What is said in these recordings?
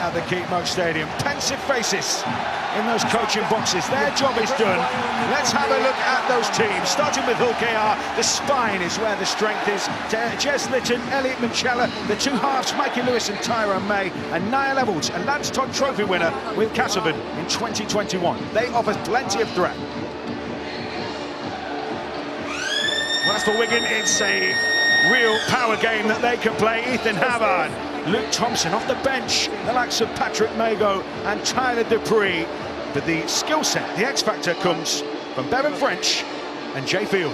at the Keepmoat Stadium. Pensive faces in those coaching boxes. Their job is done. Let's have a look at those teams. Starting with Hull KR, the spine is where the strength is. Jez Litton, Elliot Minchella, the two halves, Mikey Lewis and Tyrone May, and Niall Evalds, a Lance Todd Trophy winner with Castleford in 2021. They offer plenty of threat. Well, as for Wigan, it's a real power game that they can play. Ethan Havard, Luke Thompson off the bench, the likes of Patrick Mago and Tyler Dupree. But the skill set, the X factor, comes from Bevan French and Jay Field.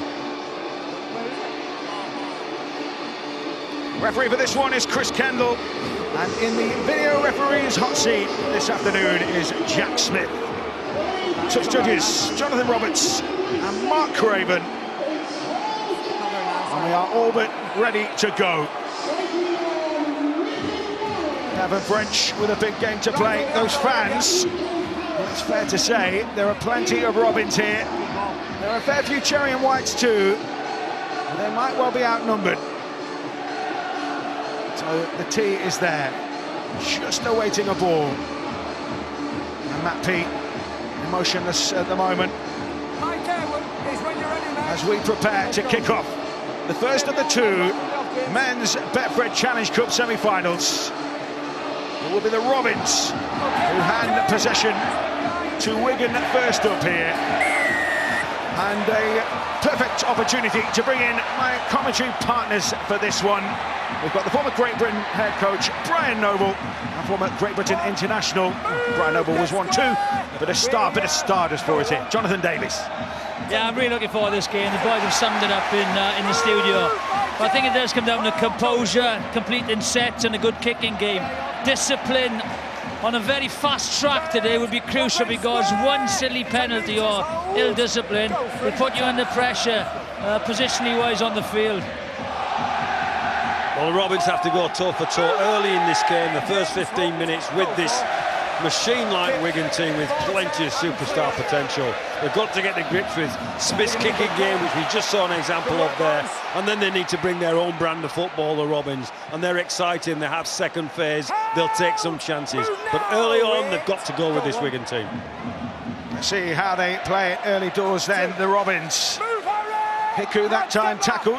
Referee for this one is Chris Kendall, and in the video referee's hot seat this afternoon is Jack Smith. Touch judges Jonathan Roberts and Mark Craven. And we are all but ready to go. Bevan French with a big game to play. Those fans, well, it's fair to say, there are plenty of Robins here. There are a fair few Cherry and Whites too. And they might well be outnumbered. So the tee is there, just awaiting a ball. And Matt Pete, emotionless at the moment, as we prepare to kick off the first of the two men's Betfred Challenge Cup semi-finals. It will be the Robins who hand possession to Wigan first up here. And a perfect opportunity to bring in my commentary partners for this one. We've got the former Great Britain head coach Brian Noble, and former Great Britain international. Brian Noble was one too, but a stardust for us here. Jonathan Davies. Yeah, I'm really looking forward to this game. The boys have summed it up in the studio. But I think it does come down to composure, completing sets, and a good kicking game. Discipline on a very fast track today would be crucial, because one silly penalty or ill discipline will put you under pressure, positionally wise on the field. Well, the Robins have to go toe for toe early in this game, the first 15 minutes, with this machine-like Wigan team with plenty of superstar potential. They've got to get to grips with Smith's kicking game, which we just saw an example of there, and then they need to bring their own brand of football, the Robins, and they're exciting. They have second phase, they'll take some chances, but early on they've got to go with this Wigan team. Let's see how they play it early doors then, the Robins. Hiku that time tackled.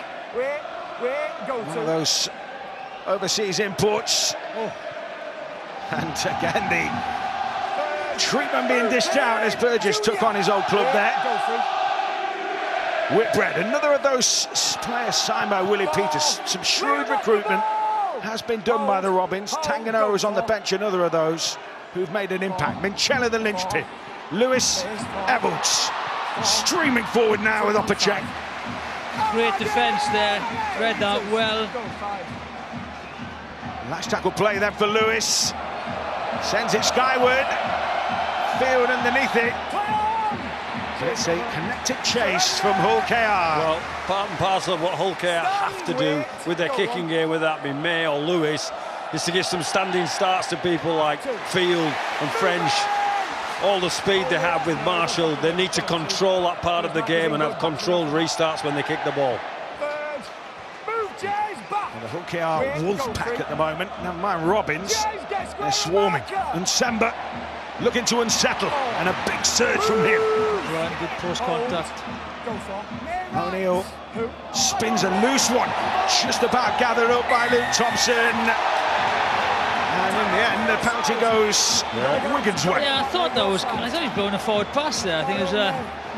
One of those overseas imports. And again, the treatment being dished out as Burgess took on his old club there. Whitbread, another of those players signed by Willie Peters. Some shrewd recruitment has been done by the Robins. Tangano is on the bench, another of those who've made an impact. Minchella, the linchpin. Lewis, Evalds, streaming forward now with Opacek. Great defence there, read that well. Last tackle play then for Lewis. Sends it skyward. Field underneath it. So it's a connected chase from Hull KR. Well, part and parcel of what Hull KR have to do with their kicking game, whether that be May or Lewis, is to give some standing starts to people like Field and French. All the speed they have with Marshall, they need to control that part of the game and have controlled restarts when they kick the ball. And the Hull KR wolf pack at the moment. Never mind Robins, they're swarming. And Semba looking to unsettle, and a big surge from him. Right, good post contact. O'Neill spins a loose one, just about gathered up by Luke Thompson. And in the end, the penalty goes Wigan's way. Yeah, I thought he was blowing a forward pass there. I think there was a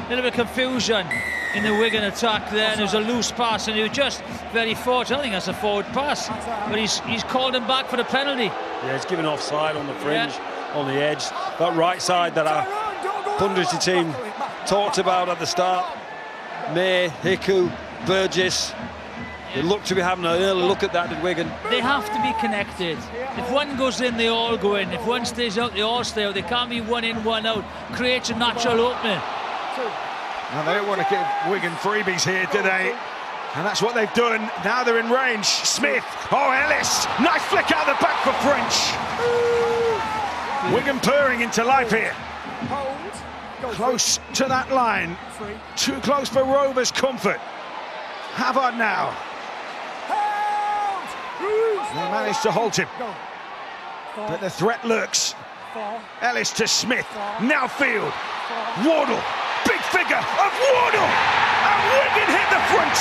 little bit of confusion in the Wigan attack there, and there was a loose pass, and he was just very fortunate. I think that's a forward pass, but he's called him back for the penalty. Yeah, he's given offside on the fringe, on the edge. That right side that our punditry team talked about at the start. May, Hiku, Burgess. They look to be having an early look at that, did Wigan. They have to be connected. If one goes in, they all go in. If one stays out, they all stay out. They can't be one in, one out. Creates a natural opening. Now, they don't want to give Wigan freebies here, do they? And that's what they've done. Now they're in range. Smith. Oh, Ellis. Nice flick out the back for French. Wigan purring into life here. Close to that line. Too close for Rover's comfort. Havard now. They managed to halt him. but the threat lurks. Ellis to Smith, now Field, Wardle, big figure of Wardle, and Wigan hit the front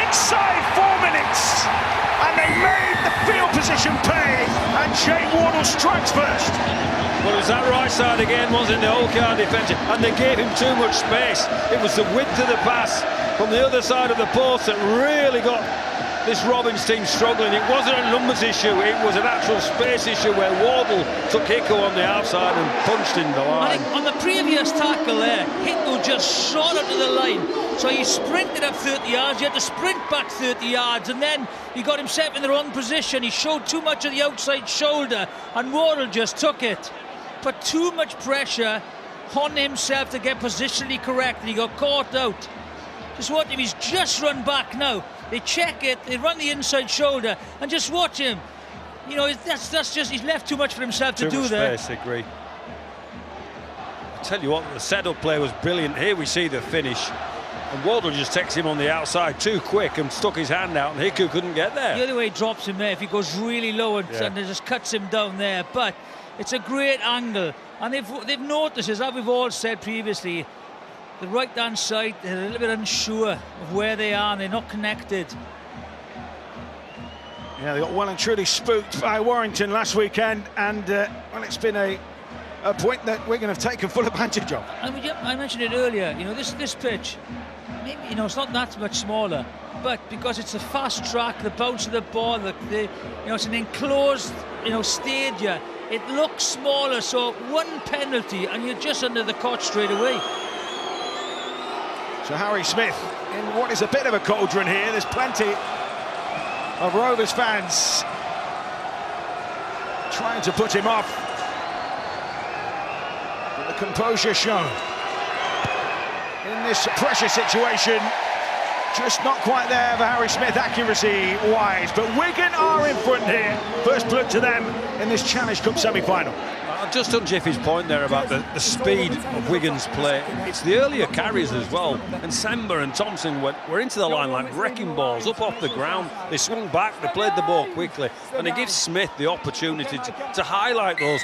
inside 4 minutes, and they made the field position pay, and Jake Wardle strikes first. Well, it was that right side again, wasn't it, the OKR defender, and they gave him too much space. It was the width of the pass from the other side of the post that really got this Robins team struggling. It wasn't a numbers issue, it was an actual space issue where Wardle took Hicko on the outside and punched in the line. I think on the previous tackle there, Hicko just shot onto the line. So he sprinted up 30 yards, he had to sprint back 30 yards, and then he got himself in the wrong position. He showed too much of the outside shoulder, and Wardle just took it. Put too much pressure on himself to get positionally correct, and he got caught out. Just watch him, he's just run back now. They check it, they run the inside shoulder, and just watch him. You know, that's just, he's left too much for himself to do there. Too much space, I agree. I tell you what, the setup play was brilliant. Here we see the finish. And Wardle just takes him on the outside too quick and stuck his hand out, and Hicko couldn't get there. The other way he drops him there, if he goes really low and just cuts him down there. But it's a great angle. And they've noticed, as we've all said previously, the right-hand side, they're a little bit unsure of where they are, and they're not connected. Yeah, they got well and truly spooked by Warrington last weekend, and well, it's been a point that Wigan have taken full advantage of. I mentioned it earlier, you know, this pitch, maybe, you know, it's not that much smaller, but because it's a fast track, the bounce of the ball, you know, it's an enclosed, you know, stadia, it looks smaller, so one penalty and you're just under the cot straight away. So Harry Smith in what is a bit of a cauldron here. There's plenty of Rovers fans trying to put him off. But the composure shown in this pressure situation, just not quite there for Harry Smith, accuracy-wise. But Wigan are in front here. First blood to them in this Challenge Cup semi-final. Just on Jiffy's point there about the speed of Wigan's play, it's the earlier carries as well, and Sember and Thompson were into the line like wrecking balls up off the ground. They swung back, they played the ball quickly, and it gives Smith the opportunity to highlight those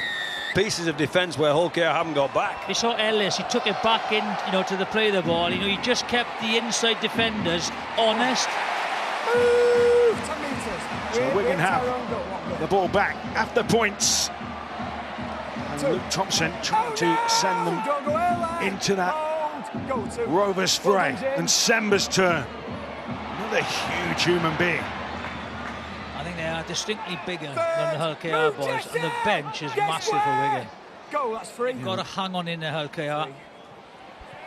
pieces of defence where Hull KR haven't got back. We saw Ellis, he took it back in, you know, to the play of the ball. You know, he just kept the inside defenders honest. So Wigan have the ball back after points. And Luke Thompson trying to send them into that Rovers fray. And Sember's turn. Another huge human being. I think they are distinctly bigger than the Hull KR boys. And the bench is massive for Wigan. That's free. Got to hang on in there, Hull KR.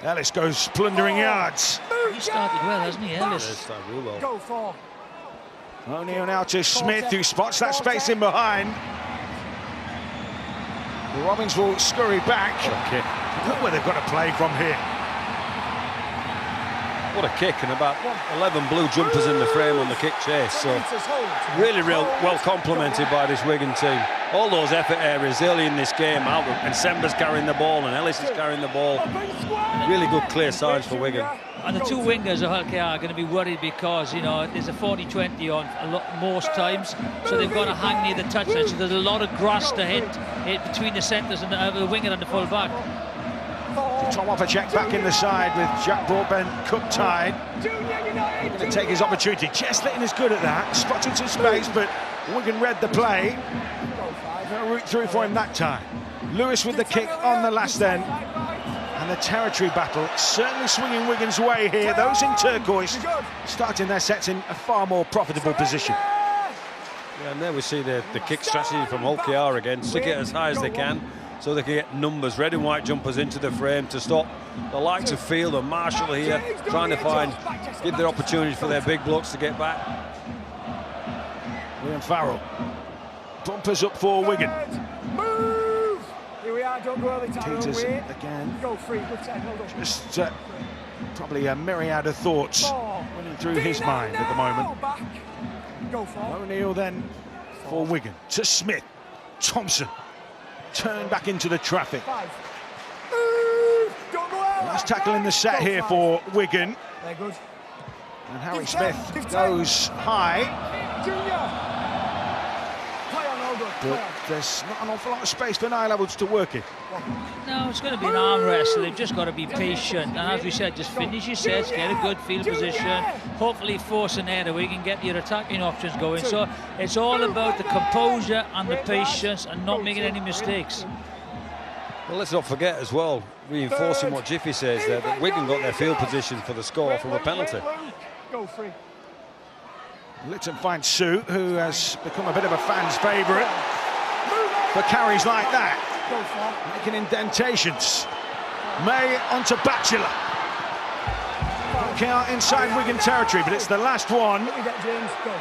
Ellis goes plundering yards. He started well, hasn't he, Ellis? Go for. O'Neill now to Smith, who spots that space in behind. The Robins will scurry back. Look where they've got to play from here. What a kick, and about 11 blue jumpers in the frame on the kick chase. So really well complemented by this Wigan team. All those effort areas early in this game, Albert, and Sember's carrying the ball and Ellis is carrying the ball. Really good clear signs for Wigan. And the two wingers of Hull KR are going to be worried because, you know, there's a 40-20 on most times, so they've got to hang near the touchline. So there's a lot of grass to hit between the centres and the winger and the full back. Tom Opacek back in the side with Jack Broadbent cup tied. Going to take his opportunity. Cheslin is good at that, spotted some space, but Wigan read the play. No route through for him that time. Lewis with the kick on the last end. And the territory battle certainly swinging Wigan's way here. Those in turquoise starting their sets in a far more profitable position. Yeah, and there we see the kick strategy from Hull KR again. Stick it as high as they can so they can get numbers, red and white jumpers into the frame to stop the likes of Field and Marshall here, trying to give their opportunity for their big blocks to get back. William Farrell bumpers up for Wigan. Don't go early, Peters again. Go free, good tackle. Just probably a myriad of thoughts running through his mind at the moment. Go for O'Neill then for Wigan. To Smith. Thompson. Turn back into the traffic. Last tackle in the set here for Wigan. Very good. And Harry Smith goes high. Junior. Play on, all good. but there's not an awful lot of space for eye levels to work in. No, it's going to be an arm wrestle. They've just got to be patient. And as we said, just finish your sets, get a good field position, hopefully force an error where you can get your attacking options going. So it's all about the composure and the patience and not making any mistakes. Well, let's not forget as well, reinforcing what Jiffy says there, that Wigan got their field position for the score from a penalty. Go free. Lytton finds Sue, who has become a bit of a fan's favourite for carries like that, making indentations. May onto Batchelor. Okay, inside Wigan territory, but it's the last one.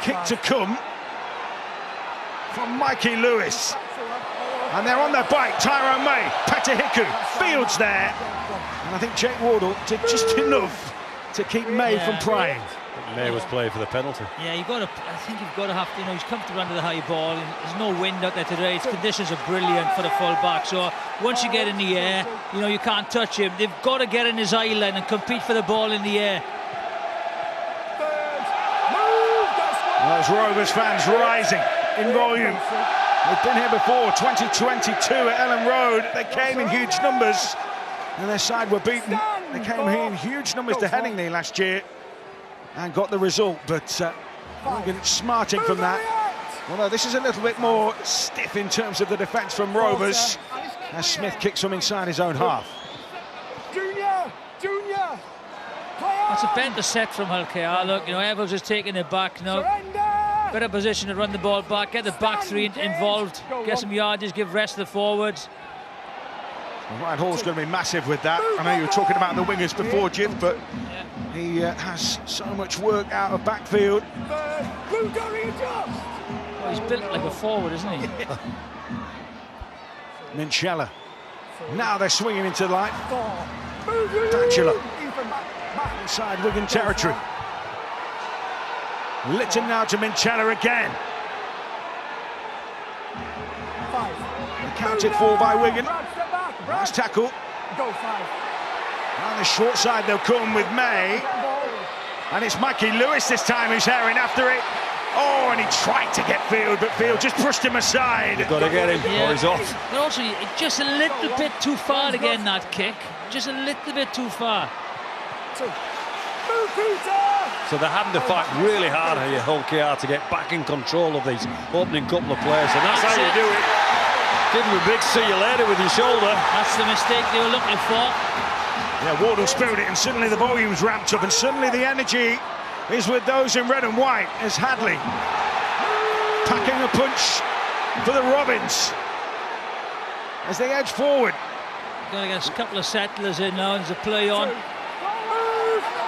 Kick to come from Mikey Lewis. And they're on their bike, Tyrone May, Petahiku, Fields there. And I think Jake Wardle did just enough to keep May from prying. May was playing for the penalty. Yeah, I think you've got to have to, he's comfortable under the high ball. And there's no wind out there today. Its conditions are brilliant for the full-back. So once you get in the air, you can't touch him. They've got to get in his eye line and compete for the ball in the air. Those Rovers fans rising in volume. They've been here before, 2022 at Ellen Road. They came in huge numbers and their side were beaten. They came here in huge numbers to Headingley last year and got the result, but Wigan smarting from that. Although this is a little bit more stiff in terms of the defence from Rovers, as Smith kicks from inside his own half. Junior! That's a better set from Hull KR. Look, Evans is taking it back now. Better position to run the ball back, get the back three involved, get some yardage, give rest to the forwards. Well, Ryan Hall's going to be massive with that. I know you were talking about the wingers before, Jim, but he has so much work out of backfield. Well, he's built like a forward, isn't he? Minchella. Now they're swinging into light. Batchelor. Inside Wigan territory. Lytton now to Minchella again. Accounted for by Wigan. Nice tackle. On the short side they'll come with May. And it's Mikey Lewis this time who's herring after it. Oh, and he tried to get Field, but Field just pushed him aside. You've got to get him, or he's off. But also, just a little bit too far again, that kick. Just a little bit too far. So they're having to fight really hard here, Hull KR, to get back in control of these opening couple of players, and that's how you do it. Give him a big see you later with your shoulder. That's the mistake they were looking for. Yeah, Wardle spilled it, and suddenly the volume's ramped up, and suddenly the energy is with those in red and white, as Hadley packing a punch for the Robins as they edge forward. Going to get a couple of settlers in now, there's a play on.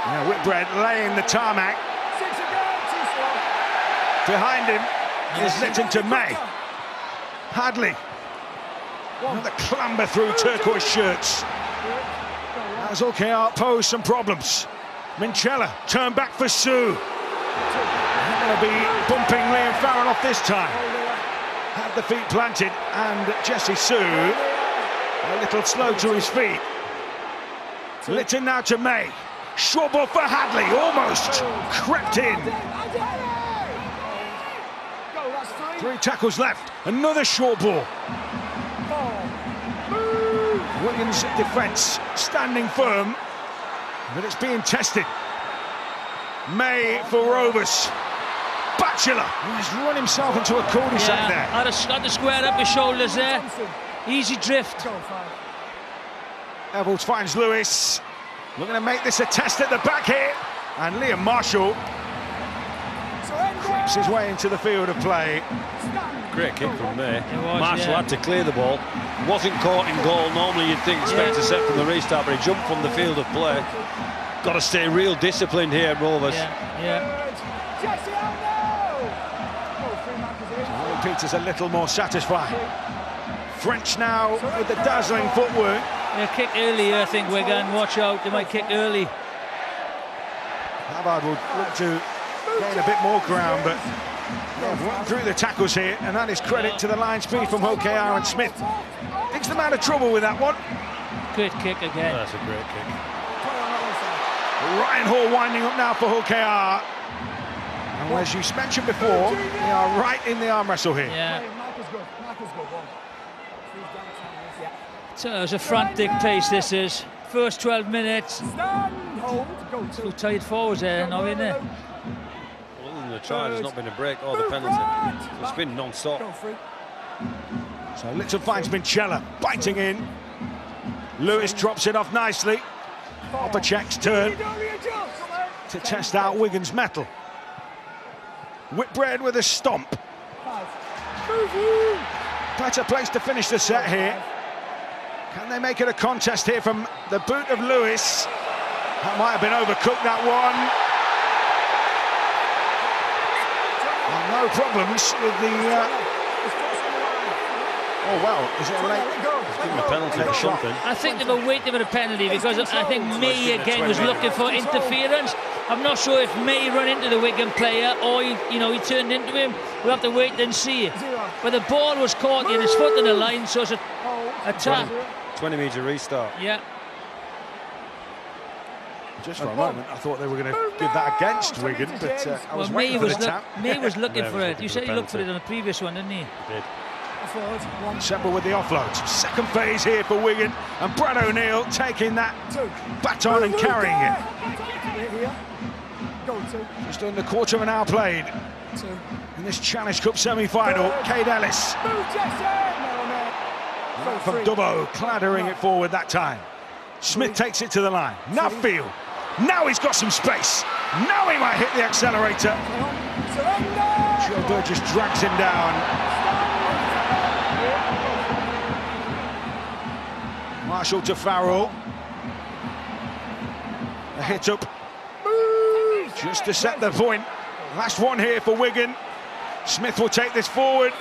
Yeah, Whitbread laying the tarmac. Behind him is Lytton to May. Hadley. Another clamber through turquoise shirts. As OKR posed some problems. Minchella turned back for Sue. Not going to be bumping Liam Farrell off this time. Had the feet planted, and Jesse Sue a little slow to his feet. Lytton now to May. Short ball for Hadley, almost crept in. 3 tackles left, another short ball. Wigan's defence standing firm, but it's being tested. May for Rovers. Batchelor, he's run himself into a cul-de-sac there. Had to square up his shoulders there. Easy drift. Evans finds Lewis. Looking to make this a test at the back here. And Liam Marshall creeps his way into the field of play. Great kick from there. Was, Marshall had to clear the ball. Wasn't caught in goal. Normally you'd expect a set from the restart, but he jumped from the field of play. Got to stay real disciplined here at Rovers. Peter's a little more satisfied. French now with the dazzling footwork. They'll kick early, I think, Wigan. Watch out, they might kick early. Havard will look to gain a bit more ground, but run through the tackles here, and that is credit to the line speed from OKR, and Smith digs them out of trouble with that one. Great kick again. That's a great kick. Ryan Hall winding up now for OKR. And as you mentioned before, they are right in the arm wrestle here. Yeah. good. Marker's good. One. Yeah. So it was a frantic pace, this is. First 12 minutes. Stand, hold, go to. Two tight forwards there, now in there. Well, other than the try, there's not been a break or the penalty. It's been non-stop. Go free. So little finds Minchella biting in. Lewis drops it off nicely. Opacek's turn to test out Wigan's mettle. Whitbread with a stomp. Better place to finish the set here. Can they make it a contest here from the boot of Lewis? That might have been overcooked, that one. And no problems with the... Oh, well, is it a late... Give him a penalty or something. I think they were waiting for a penalty because I think May again was looking for interference. I'm not sure if May ran into the Wigan player or he turned into him. We'll have to wait and see. But the ball was caught in his foot in the line, so it's a tap. 20 metre restart. Yeah. Just for a moment, I thought they were going to give that against Wigan, but I was waiting for the tap. May was looking for it. You said he looked for it on the previous one, didn't he? He did. Semple with the offload. Second phase here for Wigan, and Brad O'Neill taking that baton and carrying it. Just under a quarter of an hour played in this Challenge Cup semi-final. Cade Ellis from Dubbo, clattering it forward that time. Smith takes it to the line. Nuffield. Now he's got some space. Now he might hit the accelerator. Joe Burgess drags him down. Marshall to Farrell. A hit up just to set the point. Last one here for Wigan. Smith will take this forward.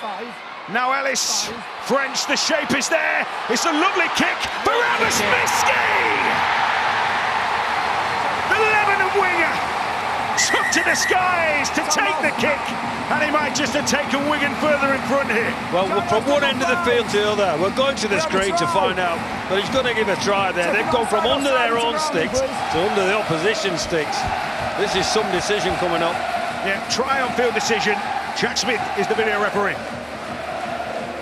Now Ellis. French, the shape is there. It's a lovely kick for Abasmiski! The Lebanon winger took to the skies to take the kick, and he might just have taken Wigan further in front here. Well, from one end of the field to the other, we're going to the screen to find out, but he's going to give a try there. They've gone from under their own sticks to under the opposition sticks. This is some decision coming up. Yeah, try on field decision. Jack Smith is the video referee.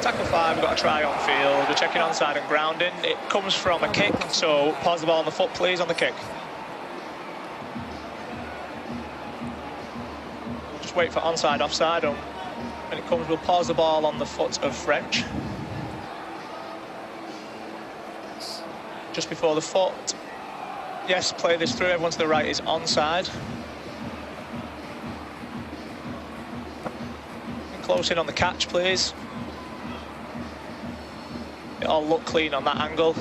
Tackle 5, we've got a try on field. We're checking onside and grounding. It comes from a kick, so pause the ball on the foot, please, on the kick. We'll just wait for onside, offside. And when it comes, we'll pause the ball on the foot of French. Just before the foot. Yes, play this through. Everyone to the right is onside. Close in on the catch, please. It all look clean on that angle.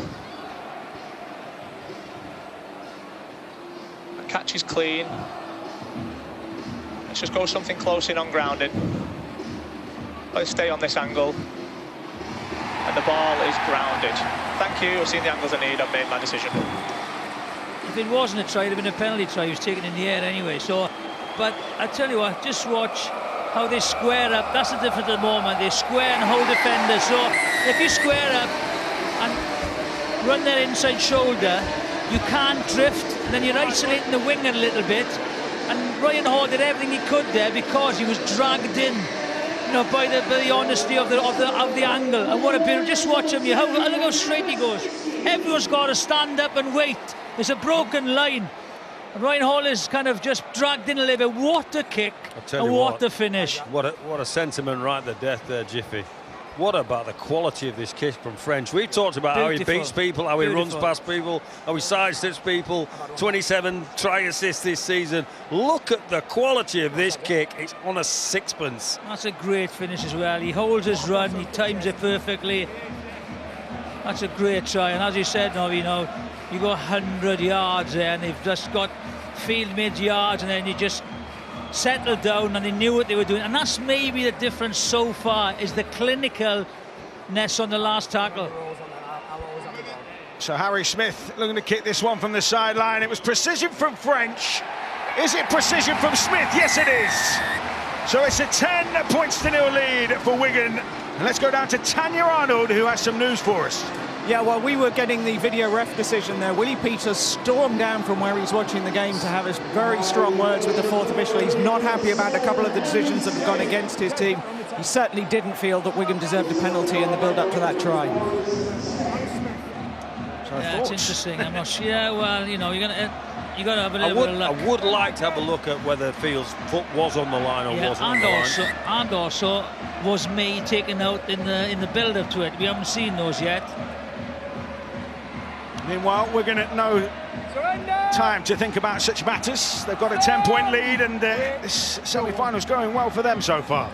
The catch is clean. Let's just go something close in on grounding. Let's stay on this angle. And the ball is grounded. Thank you, I've seen the angles I need, I've made my decision. If it wasn't a try, it would have been a penalty try. He was taken in the air anyway. So, but I tell you what, just watch how they square up. That's the difference at the moment. They square and hold defenders. So if you square up and run their inside shoulder, you can't drift. Then you're isolating the winger a little bit. And Ryan Hall did everything he could there because he was dragged in, by the honesty of the angle. And what a beautiful! Just watch him. Look how straight he goes. Everyone's got to stand up and wait. There's a broken line. Ryan Hall is kind of just dragged in a little bit. What a kick and what a finish. What a sentiment right at the death there, Jiffy. What about the quality of this kick from French? We've talked about how he beats people, how he runs past people, how he sidesteps people. 27 try assists this season. Look at the quality of this kick. It's on a sixpence. That's a great finish as well. He holds his run, he times it perfectly. That's a great try. And as you said, you got 100 yards there, and they've just got field mid yards, and then you just settled down and they knew what they were doing. And that's maybe the difference so far, is the clinicalness on the last tackle. So Harry Smith looking to kick this one from the sideline. It was precision from French. Is it precision from Smith? Yes, it is. So it's a 10-0 lead for Wigan. And let's go down to Tanya Arnold, who has some news for us. Yeah, well, we were getting the video ref decision there. Willie Peters stormed down from where he's watching the game to have his very strong words with the fourth official. He's not happy about a couple of the decisions that have gone against his team. He certainly didn't feel that Wigan deserved a penalty in the build-up to that try. So yeah, it's interesting. I'm not sure. Yeah, well, you know, you got to have a little bit of luck. I would like to have a look at whether Field's foot was on the line or wasn't on the line. And also, was May taken out in the build-up to it? We haven't seen those yet. Meanwhile, we're going to know time to think about such matters. They've got a 10-point lead, and this semi-final's going well for them so far.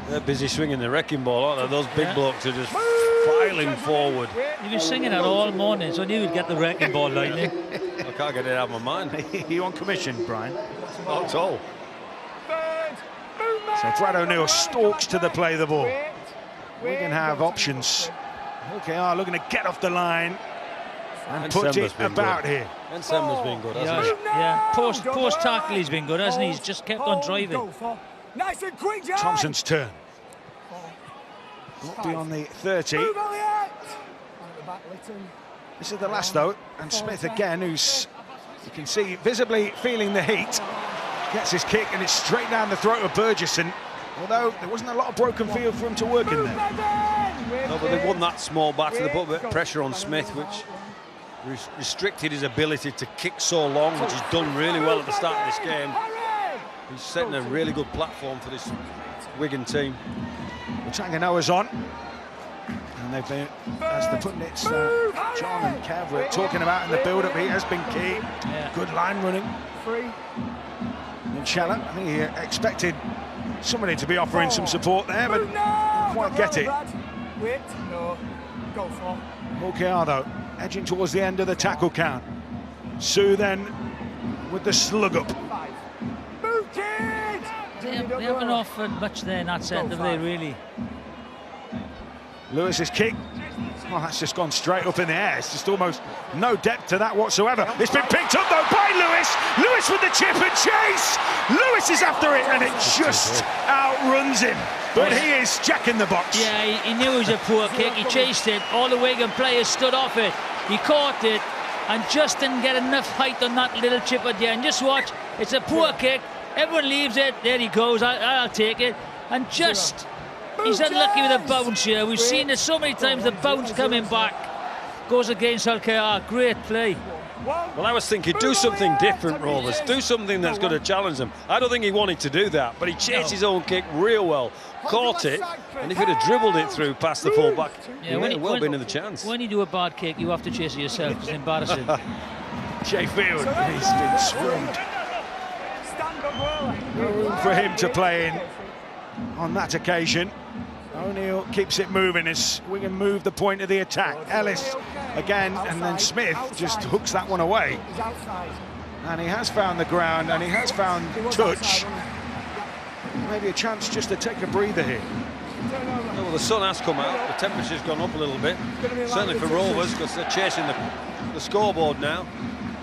They're busy swinging the wrecking ball, aren't they? Those big blokes are just filing forward. You've been singing that all morning, so I knew you'd get the wrecking ball lightning. I can't get it out of my mind. You on commission, Brian? Not at all. So Brad O'Neill stalks to the play the ball. We can have options. Okay, looking to get off the line and put it about here. And Semba's been good, hasn't he? Yeah, post tackle he's been good, hasn't he? He's just kept on driving. Nice and quick, Jack. Thompson's turn. Not beyond the 30. This is the last though, and Smith again, who's, you can see, visibly feeling the heat, gets his kick and it's straight down the throat of Burgesson. Although there wasn't a lot of broken field for him to work in there. No, but they won that small back. They put a bit of pressure on Smith, which restricted his ability to kick so long, which he's done really well at the start of this game. He's setting a really good platform for this Wigan team. Tanganoa's on. And they've been, as the pundits, John and Kev were talking about in the build-up, he has been key. Yeah. Good line running. And Chella, I think he expected somebody to be offering some support there, but didn't quite get it. Mulcair, though, edging towards the end of the tackle count. Sue then with the slug up. They haven't offered much there in that set, have they, really? Lewis's kick. Well, that's just gone straight up in the air. It's just almost no depth to that whatsoever. It's been picked up, though, by Lewis. Lewis with the chip and chase. Lewis is after it, and it just outruns him. But he is jacking the box. Yeah, he knew it was a poor kick. He chased it. All the Wigan players stood off it. He caught it and just didn't get enough height on that little chip at the end. Just watch. It's a poor kick. Everyone leaves it. There he goes. I'll take it. And just, he's unlucky with a bounce here. We've seen it so many times. The bounce coming back goes against Mulcair. Great play. Well, I was thinking, do something different, Rovers. Do something that's going to challenge them. I don't think he wanted to do that, but he chased his own kick real well, caught it, and if he'd have dribbled it through past the full-back, he might have well been in the chance. When you do a bad kick, you have to chase it yourself. It's embarrassing. Jay Field, he's been swarmed. No room for him to play in on that occasion. O'Neill keeps it moving as Wigan move the point of the attack. Ellis again, and then Smith just hooks that one away. And he has found the ground, and he has found touch. Maybe a chance just to take a breather here. Well, the sun has come out, the temperature's gone up a little bit. Certainly for Rovers, because they're chasing the scoreboard now.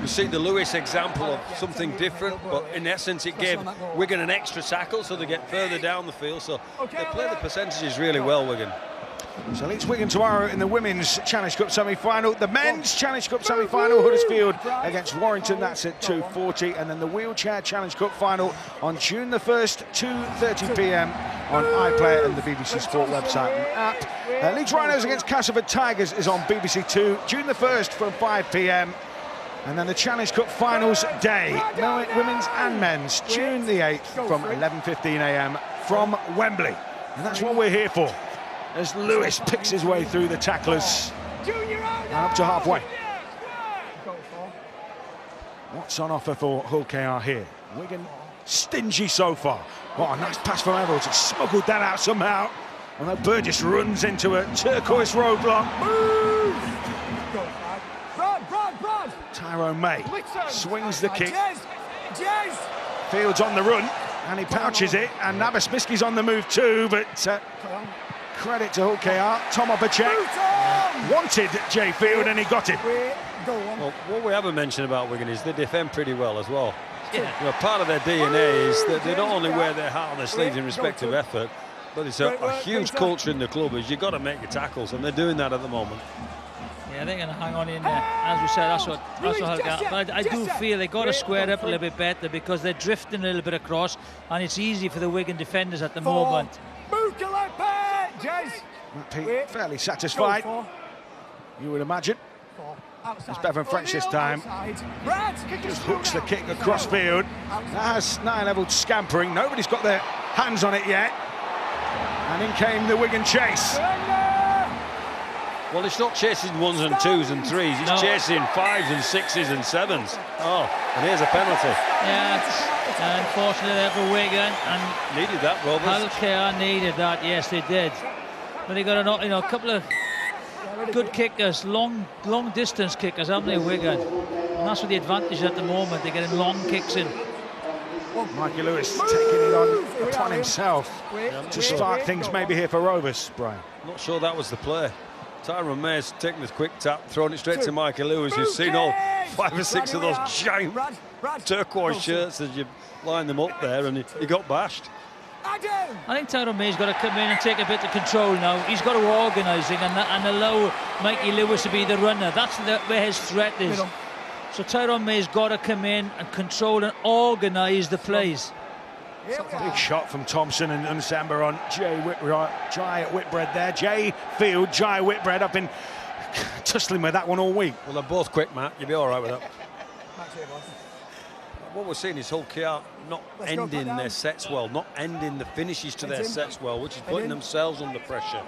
We see the Lewis example of something different, but in essence it gave Wigan an extra tackle, so they get further down the field. So they play the percentages really well, Wigan. So it's Wigan tomorrow in the Women's Challenge Cup semi-final. The Men's Challenge Cup semi-final, Huddersfield against Warrington, that's at 2:40. And then the Wheelchair Challenge Cup final on June the 1st, 2:30 p.m. on iPlayer and the BBC Sport website and app. Leeds Rhinos against Castleford Tigers is on BBC 2, June the 1st from 5 p.m. And then the Challenge Cup finals day, women's and men's, June the 8th from 11:15 a.m. from Wembley. And that's what we're here for, as Lewis picks his way through the tacklers and up to halfway. What's on offer for Mulcair here? Wigan stingy so far. Oh, a nice pass from Edwards. It's smuggled that out somehow. And then Burgess runs into a turquoise roadblock. Tyrone May swings the kick. Fields on the run, and he pouches it, and Nabasmiski's on the move too, but credit to Mulcair. Tom Opacek wanted Jay Field, and he got it. Well, what we haven't mentioned about Wigan is they defend pretty well as well. You know, part of their DNA is that they not only wear their heart on their sleeves in respect of effort, but it's a huge culture in the club is you've got to make your tackles, and they're doing that at the moment. Yeah, they're going to hang on in there. As we said, that's what but I do feel they got to square up a little bit better because they're drifting a little bit across, and it's easy for the Wigan defenders at the moment. Pete, fairly satisfied, you would imagine. It's Bevan French this time. Just hooks the kick across field. That has nine-level scampering. Nobody's got their hands on it yet. And in came the Wigan chase. Well, it's not chasing 1s and 2s and 3s. It's chasing 5s and 6s and 7s. Oh, and here's a penalty. Yeah, unfortunately there for Wigan. And needed that, Roberts. Hull KR needed that. Yes, they did. But they got a couple of good kickers, long distance kickers, haven't they, Wigan? And that's what the advantage at the moment. They're getting long kicks in. Mikey Lewis taking it upon himself to start things maybe here for Rovers, Brian. Not sure that was the play. Tyrone May's taking this quick tap, throwing it straight to Mikey Lewis, who's seen all 5 or 6 of those giant turquoise shirts as you line them up there, and he got bashed. I think Tyrone May's got to come in and take a bit of control now. He's got to organise and allow Mikey Lewis to be the runner. That's where his threat is. So Tyrone May's got to come in and control and organise the plays. Big shot from Thompson and Samba on Jai Whitbread there. Jay Field, Jai Whitbread. I've been tussling with that one all week. Well, they're both quick, Matt. You'll be all right with that. What we're seeing is Hull KR not ending their sets well, not ending the finishes to their sets well, which is putting themselves under pressure,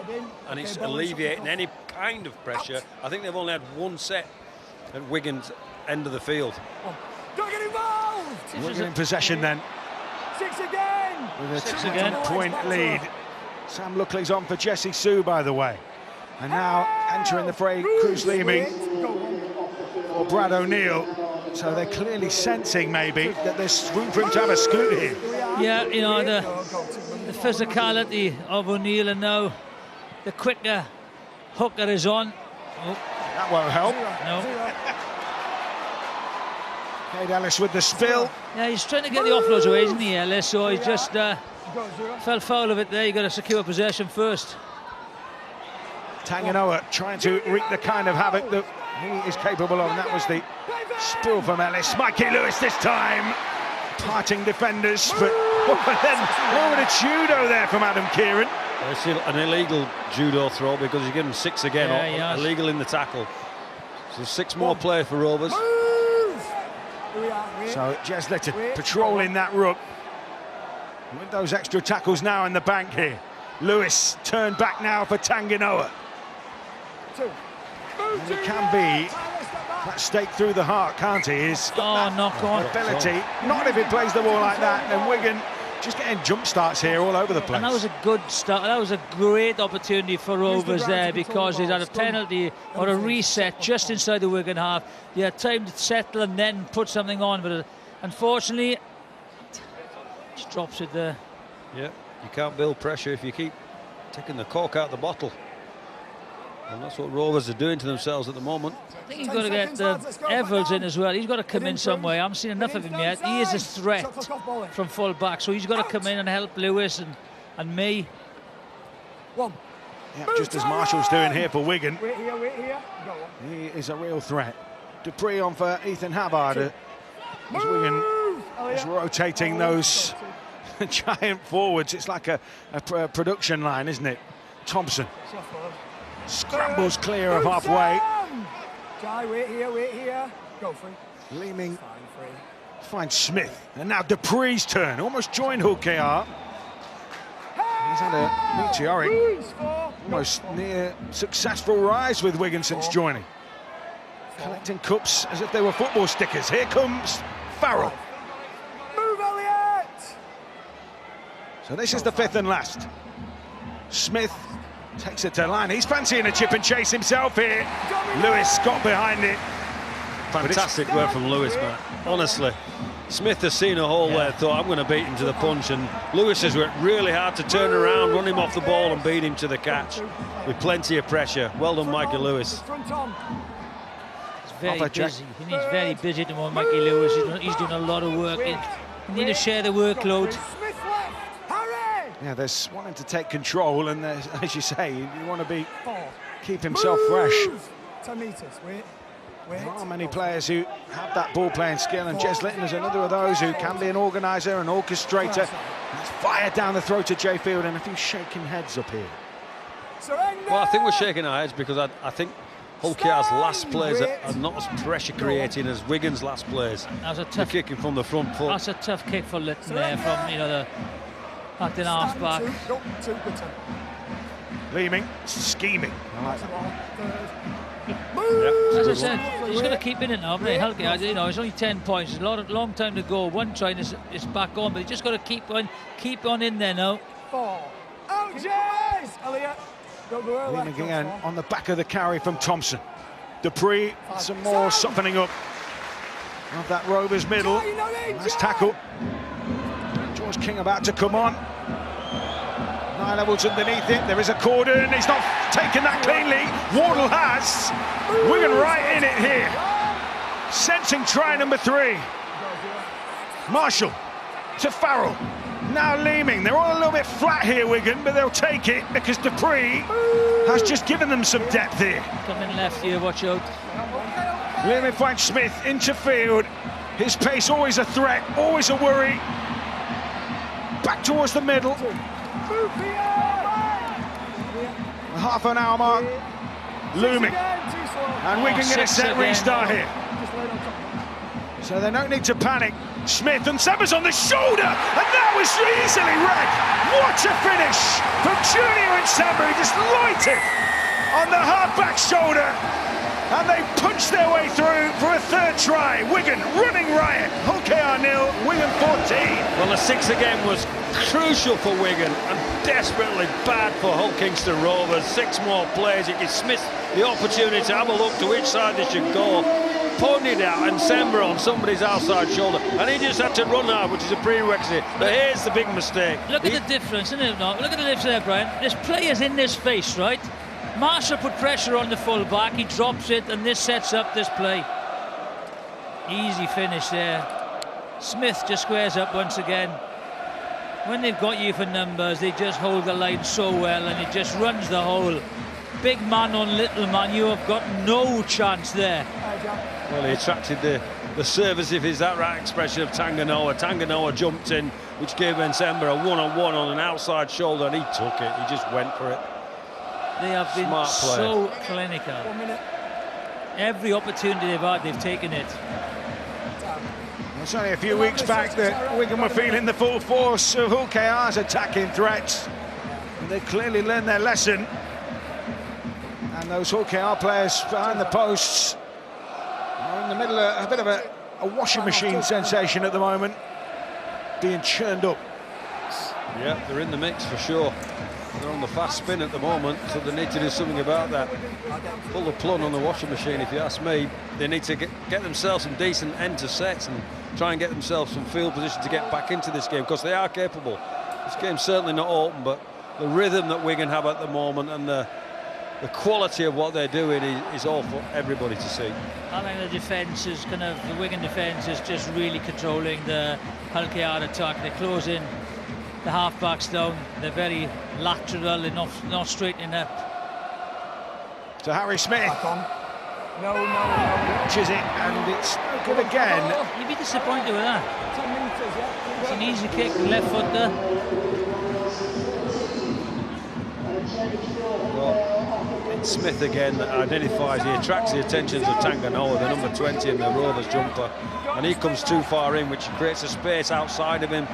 and it's alleviating any kind of pressure. I think they've only had 1 set at Wigan's end of the field. Don't get involved! Wigan in possession then. 6 again! With a 10-point lead. Sam Luckley's on for Jesse Sue, by the way. And now entering the fray, Cruz Leeming or Brad O'Neill. So they're clearly sensing maybe that there's room for him to have a scoot here. Yeah, you know, the physicality of O'Neill, and now the quicker hooker is on. Oh. That won't help. No. Cade Ellis with the spill. Yeah, he's trying to get the offloads away, isn't he, Ellis? So he just fell foul of it there. You've got to secure possession first. Tanganoa trying to wreak the kind of havoc that he is capable of, and that was the spill from Ellis. Mikey Lewis this time, parting defenders, but then over to judo there from Adam Kieran. It's an illegal judo throw because he's given 6 again, illegal in the tackle. So 6 more players for Rovers. So Jez Litton patrolling that ruck with those extra tackles now in the bank here. Lewis turned back now for Tanganoa. And he can be that stake through the heart, can't he? He's got knock on ability. Not if he plays the ball like that. And Wigan just getting jump starts here all over the place. And that was a good start. That was a great opportunity for Rovers there, because he's had a penalty or a reset just inside the Wigan half. He had time to settle and then put something on, but unfortunately, just drops it there. Yeah, you can't build pressure if you keep taking the cork out of the bottle. And that's what Rovers are doing to themselves at the moment. I think he's got to get Evans in as well. He's got to come in some way. I haven't seen enough of him yet. He is a threat from full back, so he's got to come in and help Lewis and me. Yeah, just as Marshall's doing here for Wigan. He is a real threat. Dupree on for Ethan Havard. As Wigan is rotating those giant forwards. It's like a production line, isn't it? Thompson scrambles clear of halfway. Wait here. Go free. Leeming finds Smith. And now Dupree's turn. Almost joined Hull KR. He's had a meteoric, almost near successful rise with Wigan since joining. Collecting cups as if they were football stickers. Here comes Farrell. Move, Elliot! So this is the 5th and last. Smith takes it to line. He's fancying a chip and chase himself here. Lewis got behind it. Fantastic work from Lewis, man. Honestly, Smith has seen a hole there, thought, I'm going to beat him to the punch, and Lewis has worked really hard to turn around, run him off the ball and beat him to the catch with plenty of pressure. Well done, Mikey Lewis. He's very busy. He's very busy at the moment, Mikey Lewis. He's doing a lot of work. You need to share the workload. Yeah, there's wanting to take control, and as you say, you want to keep himself fresh. 10 metres, wait. There are many players who have that ball-playing skill, and Jez Litton is another of those who can be an organiser, an orchestrator. He's fired down the throat of Jay Field, and a few shaking heads up here. Well, I think we're shaking our heads because I think Hull KR's last plays are not as pressure-creating as Wigan's last plays. That was a tough kicking from the front foot. That's a tough kick for Litton there from, you know, the acting half-back. Leeming, scheming. I like that. As I said, he's going to keep in it now, haven't he? Hull KR, you know, it's only 10 points. There's a long time to go. One try is back on, but he's just got to keep on in there now. 4. Out, Jez! Elliot. Leeming again on the back of the carry from Thompson. Dupree, some more softening up of that Rovers middle. Nice tackle. George King about to come on. 9 levels underneath it. There is a cordon. He's not taken that cleanly. Wardle has. Wigan right in it here. Sensing try number 3. Marshall to Farrell. Now Leeming. They're all a little bit flat here, Wigan, but they'll take it because Dupree has just given them some depth here. Coming left here, watch out. Leeming finds Smith into field. His pace always a threat, always a worry. Back towards the middle. Half an hour mark looming, and Wigan get a set restart here. So they don't need to panic. Smith and Seba's on the shoulder, and that was easily read. What a finish from Junior and Seba. He just lighted on the half-back shoulder, and they punched their way through for a 3rd try. Wigan running riot. Hull KR 0, Wigan 14. Well, the 6 again was crucial for Wigan and desperately bad for Hull Kingston Rovers. 6 more plays. It gives Smith the opportunity to have a look to which side they should go. Pointed out and Sember on somebody's outside shoulder, and he just had to run out, which is a prerequisite. But here's the big mistake. Look at the difference, isn't it? Look at the difference there, Brian. This player's in this face, right? Marshall put pressure on the full-back, he drops it, and this sets up this play. Easy finish there. Smith just squares up once again. When they've got you for numbers, they just hold the line so well, and it just runs the hole. Big man on little man, you have got no chance there. Well, he attracted the service, if is that right expression, of Tanganoa. Tanganoa jumped in, which gave Ensember a one-on-one on an outside shoulder, and he took it. He just went for it. They have been so clinical. Every opportunity they've had, they've taken it. It's only a few weeks back that Wigan were feeling the full force of Hull KR's attacking threats. And they clearly learned their lesson. And those Hull KR players behind the posts are in the middle of a bit of a washing machine sensation at the moment, being churned up. Yeah, they're in the mix for sure. They're on the fast spin at the moment, so they need to do something about that. Pull the plug on the washing machine, if you ask me. They need to get themselves some decent end to sets and try and get themselves some field position to get back into this game, because they are capable. This game's certainly not open, but the rhythm that Wigan have at the moment and the quality of what they're doing is all for everybody to see. I think the defence is the Wigan defence is just really controlling the Hull KR attack. They're closing the half-backs down. They're very lateral, they're not straightening up. To Harry Smith. No. Watches it, and it's good again. You'd be disappointed with that. 10 metres, yeah. It's an easy kick, left foot there. Well, it's Smith again that identifies, he attracts the attentions of Tanganoa, the number 20 in the Rovers jumper, and he comes too far in, which creates a space outside of him,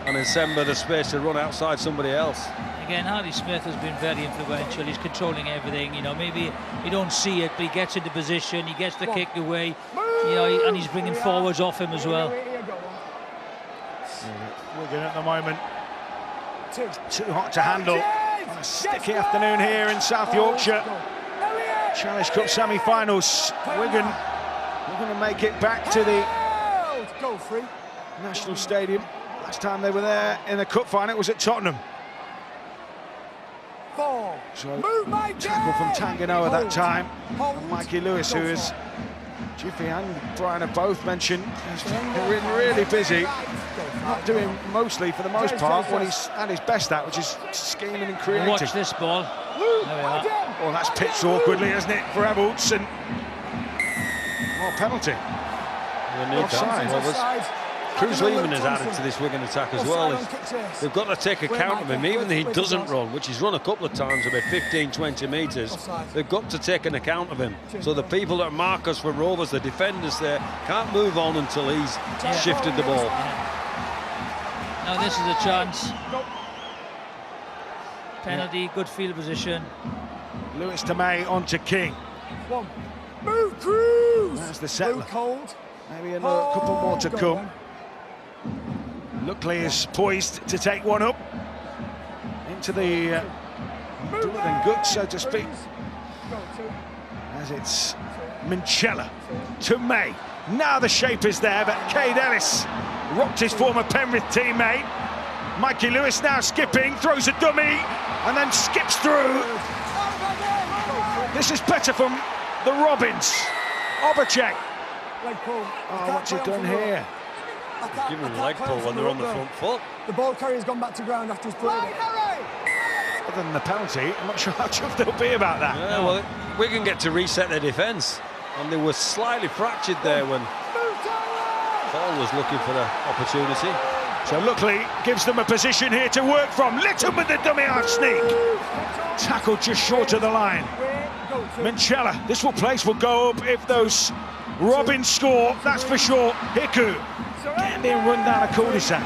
and in Sember the space to run outside somebody else. Again, Harry Smith has been very influential. He's controlling everything. You know, maybe you don't see it, but he gets into position, he gets the kick away, you know, and he's bringing forwards off him as well. Wigan at the moment too hot to handle on a sticky afternoon here in South Yorkshire. Challenge Cup semi-finals. Wigan going to make it back to the National Stadium. Last time they were there in the cup final, it was at Tottenham. So tackle from Tanganoa that time. And Mikey Lewis, who is Jiffy and Brian have both mentioned, has been really busy. Not doing mostly, for the most part, what he's at his best at, which is scheming and creating. Watch this ball. There we are. Well, that's pitched awkwardly, isn't it, for Evolts? And penalty. Offside. Well, Cruz Lehman has added to this Wigan attack as well. They've got to take account of him, even though he doesn't run, which he's run a couple of times, about 15-20 metres. They've got to take an account of him. So the people that mark us for Rovers, the defenders there, can't move on until he's shifted the ball. Now this is a chance. Penalty, good field position. Lewis to May, on to King. Move, Cruz! That's the settler. Cold. Maybe another couple more to come. Luckley is poised to take one up into the blood and guts, so to speak, as it's Minchella to May. Now the shape is there, but Cade Ellis rocked his former Penrith teammate. Mikey Lewis now skipping, throws a dummy, and then skips through. This is better from the Robins. Obachek. Oh, what's he done here? Give him a leg pull when they're on the front foot. The ball carrier's gone back to ground after he's played it. Other than the penalty, I'm not sure how chuffed they'll be about that. Yeah, well, Wigan get to reset their defence, and they were slightly fractured there when Paul was looking for the opportunity. So Luckley gives them a position here to work from. Litton with the dummy half sneak. Tackled just short of the line. Minchella, this place will go up if those Robins score, that's for sure. Hiku getting being run down a cul-de-sac.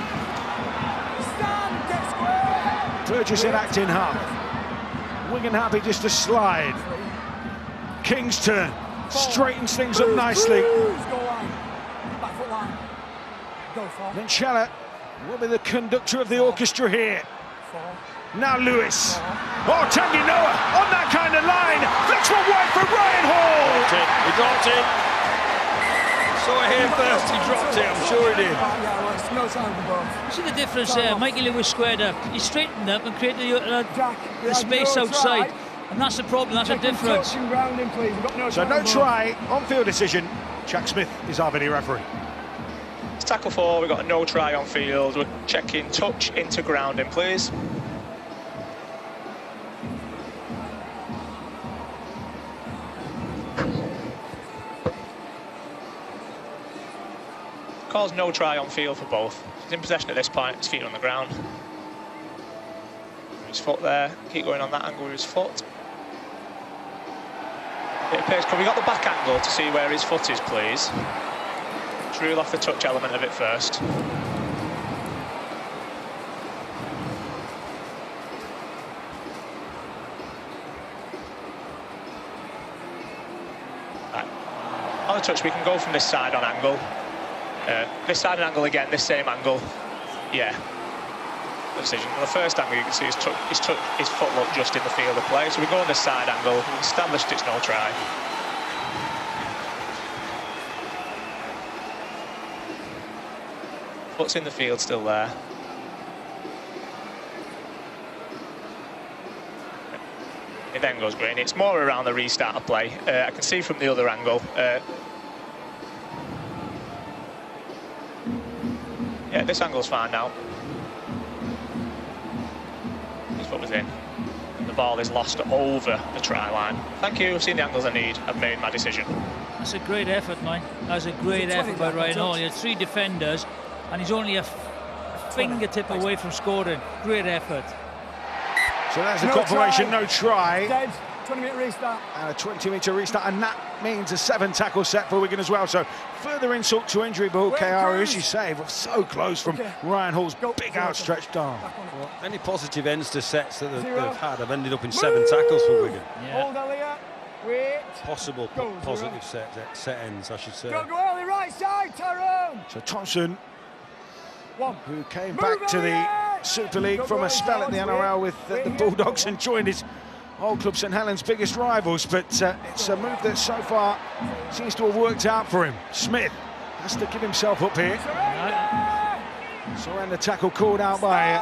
Burgess in acting half. Wigan happy just to slide. King's turn. Straightens things up nicely. Minchella will be the conductor of the orchestra here. Now Lewis. Oh, Tanguy Noah on that kind of line. Flicks one wide for Ryan Hall. He dropped it. Saw it here first, he dropped it, I'm sure he did. See the difference there? Mikey Lewis squared up. He straightened up and created the space outside. And that's the problem, that's the difference. So no try, on-field decision. Jack Smith is our video referee. It's tackle 4, we've got a no try on field. We're checking touch into grounding, please. Calls no try on field for both. He's in possession at this point, his feet on the ground. His foot there, keep going on that angle with his foot. It appears, can we got the back angle to see where his foot is, please? Let's rule off the touch element of it first. Right. On the touch, we can go from this side on angle. This side and angle again, this same angle. Yeah. The decision. On the first angle, you can see his foot look just in the field of play. So we go on this side angle. We've established it's no try. Foot's in the field still there. It then goes green. It's more around the restart of play. I can see from the other angle. Yeah, this angle's fine now. His foot was in. And the ball is lost over the try line. Thank you, I've seen the angles I need. I've made my decision. That's a great effort, man. That's a great effort by Ryan Hall. He had 3 defenders, and he's only a fingertip away from scoring. Great effort. So there's a confirmation, no try. Dead. 20-minute restart. And a 20-metre restart, and that means a 7-tackle set for Wigan as well. So further insult to injury, but Kayara, as you say, was so close from Ryan Hall's big outstretched arm. Well, any positive ends to sets that they've had have ended up in 7 tackles for Wigan. Yeah. Hold Elliot. Wait. Possible positive set ends, I should say. Go early, right side, Tyrone. So Thompson, who came back to the Super League from a spell at the NRL with the Bulldogs and joined his old club St Helens' biggest rivals, but it's a move that so far seems to have worked out for him. Smith has to give himself up here. Surrender tackle called out by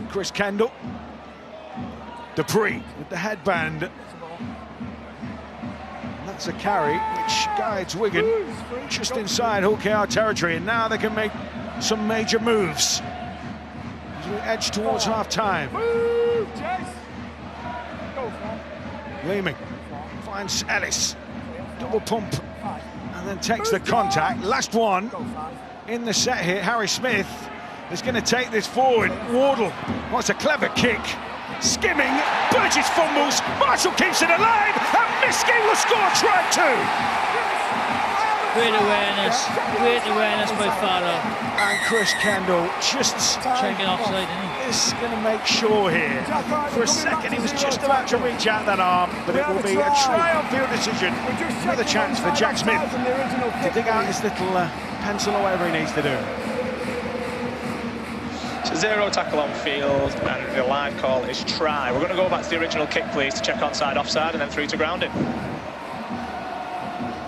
Chris Kendall. Dupree with the headband. And that's a carry which guides Wigan just inside Hull KR territory, and now they can make some major moves as we edge towards half-time. Leeming finds Ellis, double pump, and then takes the contact. Last one in the set here. Harry Smith is going to take this forward. Wardle wants a clever kick. Skimming, Burgess fumbles, Marshall keeps it alive, and Miski will score try 2. Great awareness by Farrell. And Chris Kendall just checking offside, isn't he? is going to make sure here. For a second, he was just about to reach out that arm, but it will be a try-on-field decision. Another chance for Jack Smith to dig out his little pencil or whatever he needs to do. So 0 tackle on field, and the live call is try. We're going to go back to the original kick, please, to check onside, offside, and then through to grounding.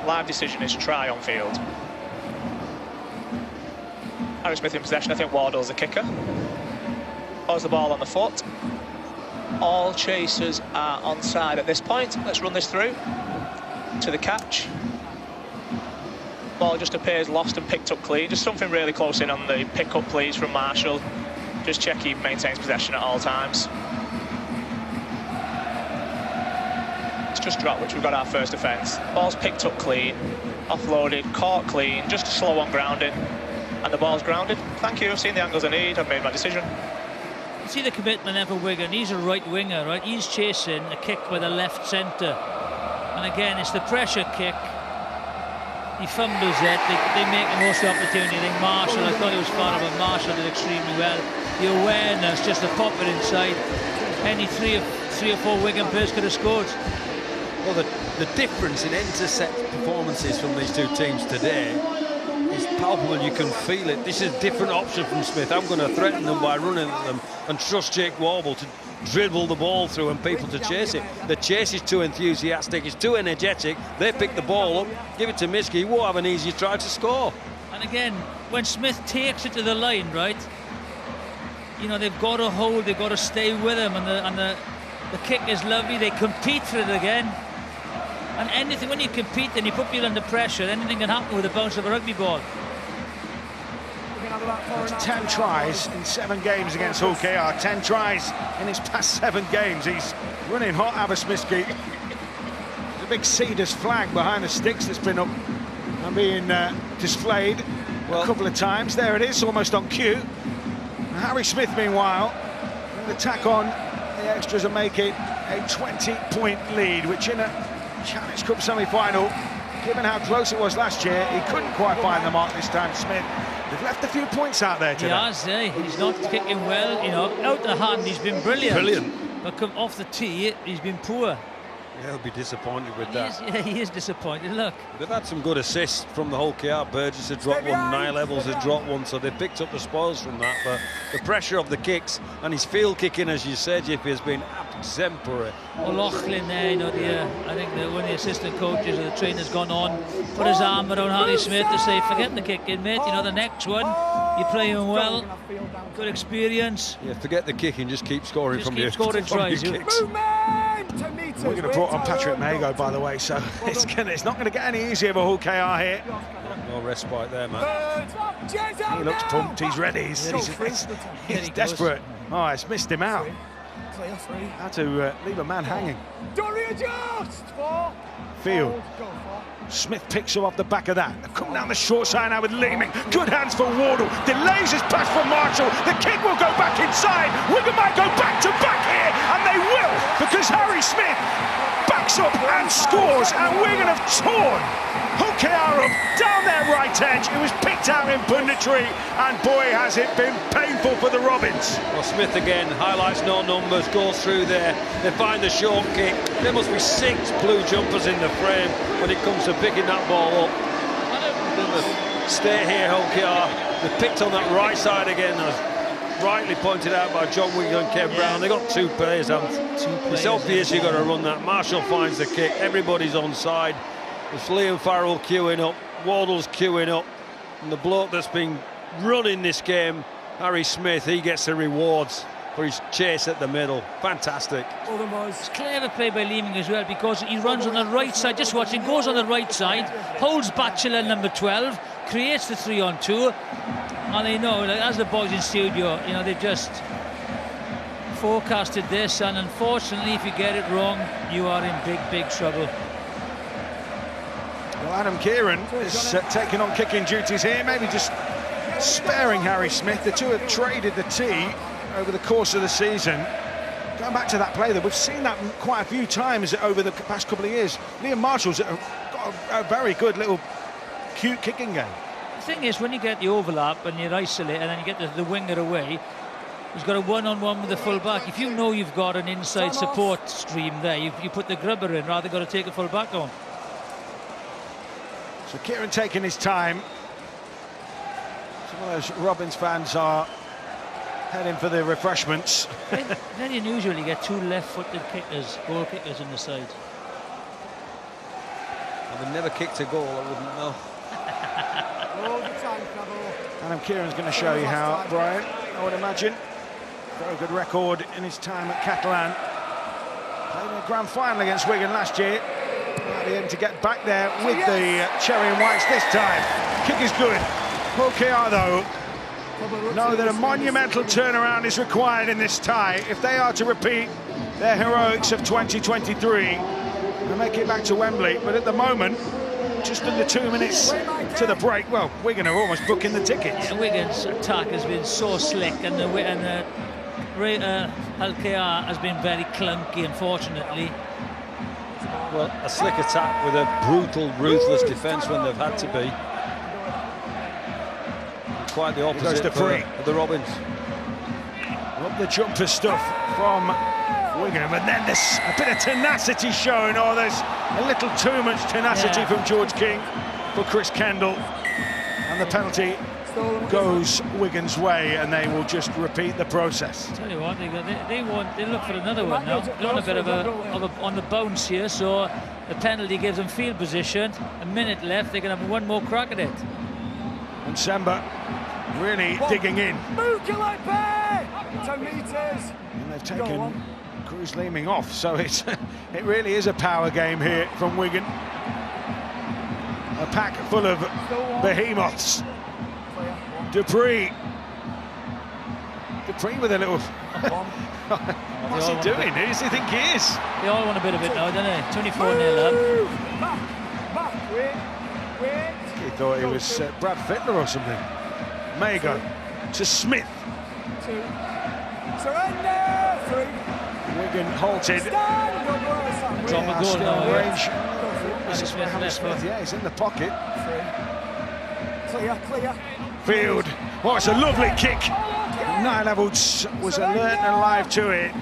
Live decision is try on field. Harry Smith in possession. I think Wardle's the kicker. Holds the ball on the foot. All chasers are onside at this point. Let's run this through to the catch. Ball just appears lost and picked up clean. Just something really close in on the pick up, please, from Marshall. Just check he maintains possession at all times. It's just dropped, which we've got our first offence. Ball's picked up clean, offloaded, caught clean, just slow on grounding, and the ball's grounded. Thank you, I've seen the angles I need, I've made my decision. You see the commitment there for Wigan. He's a right winger, right? He's chasing a kick by the left centre. And again, it's the pressure kick. He fumbles it, they make the most of the opportunity. I think Marshall, I thought it was far, but Marshall did extremely well. The awareness, just to pop it inside. Any three or four Wigan players could have scored. Well, the difference in intercept performances from these two teams today is palpable. You can feel it. This is a different option from Smith. I'm going to threaten them by running at them and trust Jake Warble to dribble the ball through and people to chase it. The chase is too enthusiastic, it's too energetic. They pick the ball up, give it to Miski, he won't have an easy try to score. And again, when Smith takes it to the line, right, you know, they've got to hold, they've got to stay with him, and the kick is lovely. They compete for it again. And anything, when you compete and you put people under pressure, anything can happen with the bounce of a rugby ball. 10 tries in 7 games against Hull KR. 10 tries in his past 7 games. He's running hot, Abbas Miski. There's a big Cedars flag behind the sticks that's been up and being displayed a couple of times. There it is, almost on cue. Harry Smith, meanwhile, the tack on the extras and make it a 20-point lead, which in a Challenge Cup semi-final, given how close it was last year, he couldn't quite find the mark this time, Smith. They've left a few points out there today. He has, he's not kicking well, you know, out the hand he's been brilliant. But come off the tee, he's been poor. Yeah, he'll be disappointed with that. He is disappointed, look. They've had some good assists from the whole KR. Burgess had dropped one, Nye Levels had dropped one, so they picked up the spoils from that. But the pressure of the kicks and his field kicking, as you said, Jiffy, has been exemplary. O'Loughlin there, you know, I think one of the assistant coaches or the trainer's gone on, put his arm around Harry Smith to say, forget the kicking, mate, you know, the next one, you're playing well, good experience. Yeah, forget the kicking, just keep scoring from your tries. Kicks. We're going to brought on Patrick Mago, by the way, so it's not going to get any easier for Hull KR here. No respite there, man. He looks pumped, he's ready, he's desperate. Oh, it's missed him out. Had to leave a man hanging. Field. Smith picks him off the back of that. They've come down the short side now with Leeming. Good hands for Wardle. Delays his pass for Marshall. The kick will go back inside. Wigan might go back to back here, and they will, because Harry Smith backs up and scores, and Wigan have torn Hull KR up down their right edge. It was picked out in punditry, and boy has it been painful for the Robins. Well, Smith again highlights no numbers, goes through there. They find the short kick. There must be 6 blue jumpers in the frame when it comes to picking that ball up. Stay here, Hull KR. They picked on that right side again, as rightly pointed out by John Wigan and Kev Brown. They got 2 players. It's obvious you've got to run that. Marshall finds the kick. Everybody's onside. It's Liam Farrell queuing up, Wardle's queuing up, and the bloke that's been running this game, Harry Smith, he gets the rewards for his chase at the middle. Fantastic. It's clever play by Leeming as well, because he runs on the right side. Just watch, he goes on the right side, holds Batchelor number 12, creates the 3-on-2, and they know, like, as the boys in studio, you know, they just forecasted this, and unfortunately, if you get it wrong, you are in big trouble. Well, Adam Kieran is taking on kicking duties here, maybe just sparing Harry Smith. The two have traded the tee over the course of the season. Going back to that play, that we've seen that quite a few times over the past couple of years. Liam Marshall's got a very good little cute kicking game. The thing is, when you get the overlap and you're isolated and then you get the winger away, he's got a one-on-one with the full-back. If you know you've got an inside support stream there, you put the grubber in rather than got to take a full-back on. So Kieran taking his time. Some of those Robins fans are heading for the refreshments. Very unusual you get two left-footed kickers, goal kickers in the side. I've never kicked a goal, I wouldn't know. Adam Kieran's going to show you how, Brian, I would imagine. Very good record in his time at Catalan. Played in a grand final against Wigan last year. At the end to get back there with the cherry and whites this time. Kick is good. OKR, though, know that a monumental turnaround is required in this tie if they are to repeat their heroics of 2023 and make it back to Wembley. But at the moment, just under 2 minutes to the break, well, Wigan are almost booking the tickets. Yeah, Wigan's attack has been so slick, and OKR has been very clunky, unfortunately. Well, a slick attack with a brutal, ruthless defence when they've had to be. Quite the opposite for the Robins. Up the jumper stuff from Wigan, but then there's a bit of tenacity shown. Oh, there's a little too much tenacity from George King for Chris Kendall, and the penalty goes Wigan's way, and they will just repeat the process. Tell you what, they look for another one now. They're on a bit of a on the bounce here, so the penalty gives them field position. A minute left, they can have one more crack at it. And Semba really digging in. 10 metres. And they've taken Cruz Leeming off, so it really is a power game here from Wigan. A pack full of behemoths. Dupree with a little... What's he doing? Who does he think he is? They all want a bit of it now, don't they? 24-0 up. He thought he was Brad Fittler or something. Mago to Smith. Surrender. 3. Wigan halted. Drop a goal now. Range. Smith, yeah, he's in the pocket. 3. Clear. Field. Oh, it's a lovely kick. Niall Edwards was alert and alive to it.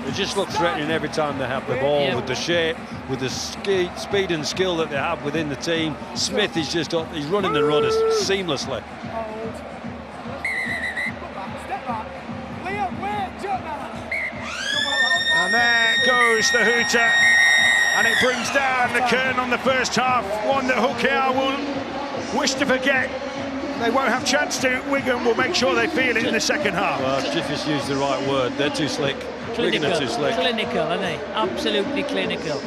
They just look threatening every time they have the ball, with the shape, with the speed and skill that they have within the team. Smith is just up, he's running the runners seamlessly. And there goes the hooter, and it brings down the curtain on the first half, one that OKR will wish to forget. They won't have a chance to. Wigan will make sure they feel it in the second half. Well, Jiffy's used the right word. They're too slick. Wigan are too slick. Clinical, aren't they? Absolutely clinical.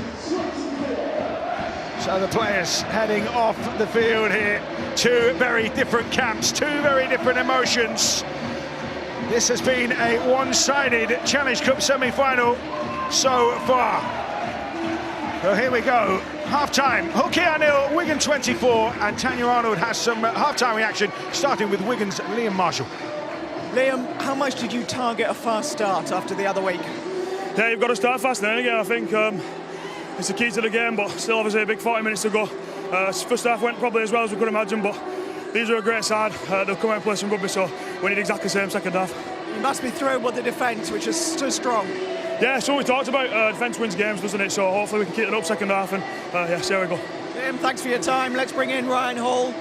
So the players heading off the field here. Two very different camps, two very different emotions. This has been a one-sided Challenge Cup semi-final so far. So here we go. Half-time, OKR 0, Wigan 24, and Tanya Arnold has some half-time reaction, starting with Wigan's Liam Marshall. Liam, how much did you target a fast start after the other week? Yeah, you've got to start fast then again. I think it's the key to the game, but still obviously a big 40 minutes to go. First half went probably as well as we could imagine, but these are a great side. They'll come out and play some rugby, so we need exactly the same second half. You must be thrilled with the defence, which is so strong. Yeah, so we talked about defence wins games, doesn't it? So hopefully we can keep it up second half, and yeah, see how we go. Liam, thanks for your time. Let's bring in Ryan Hall.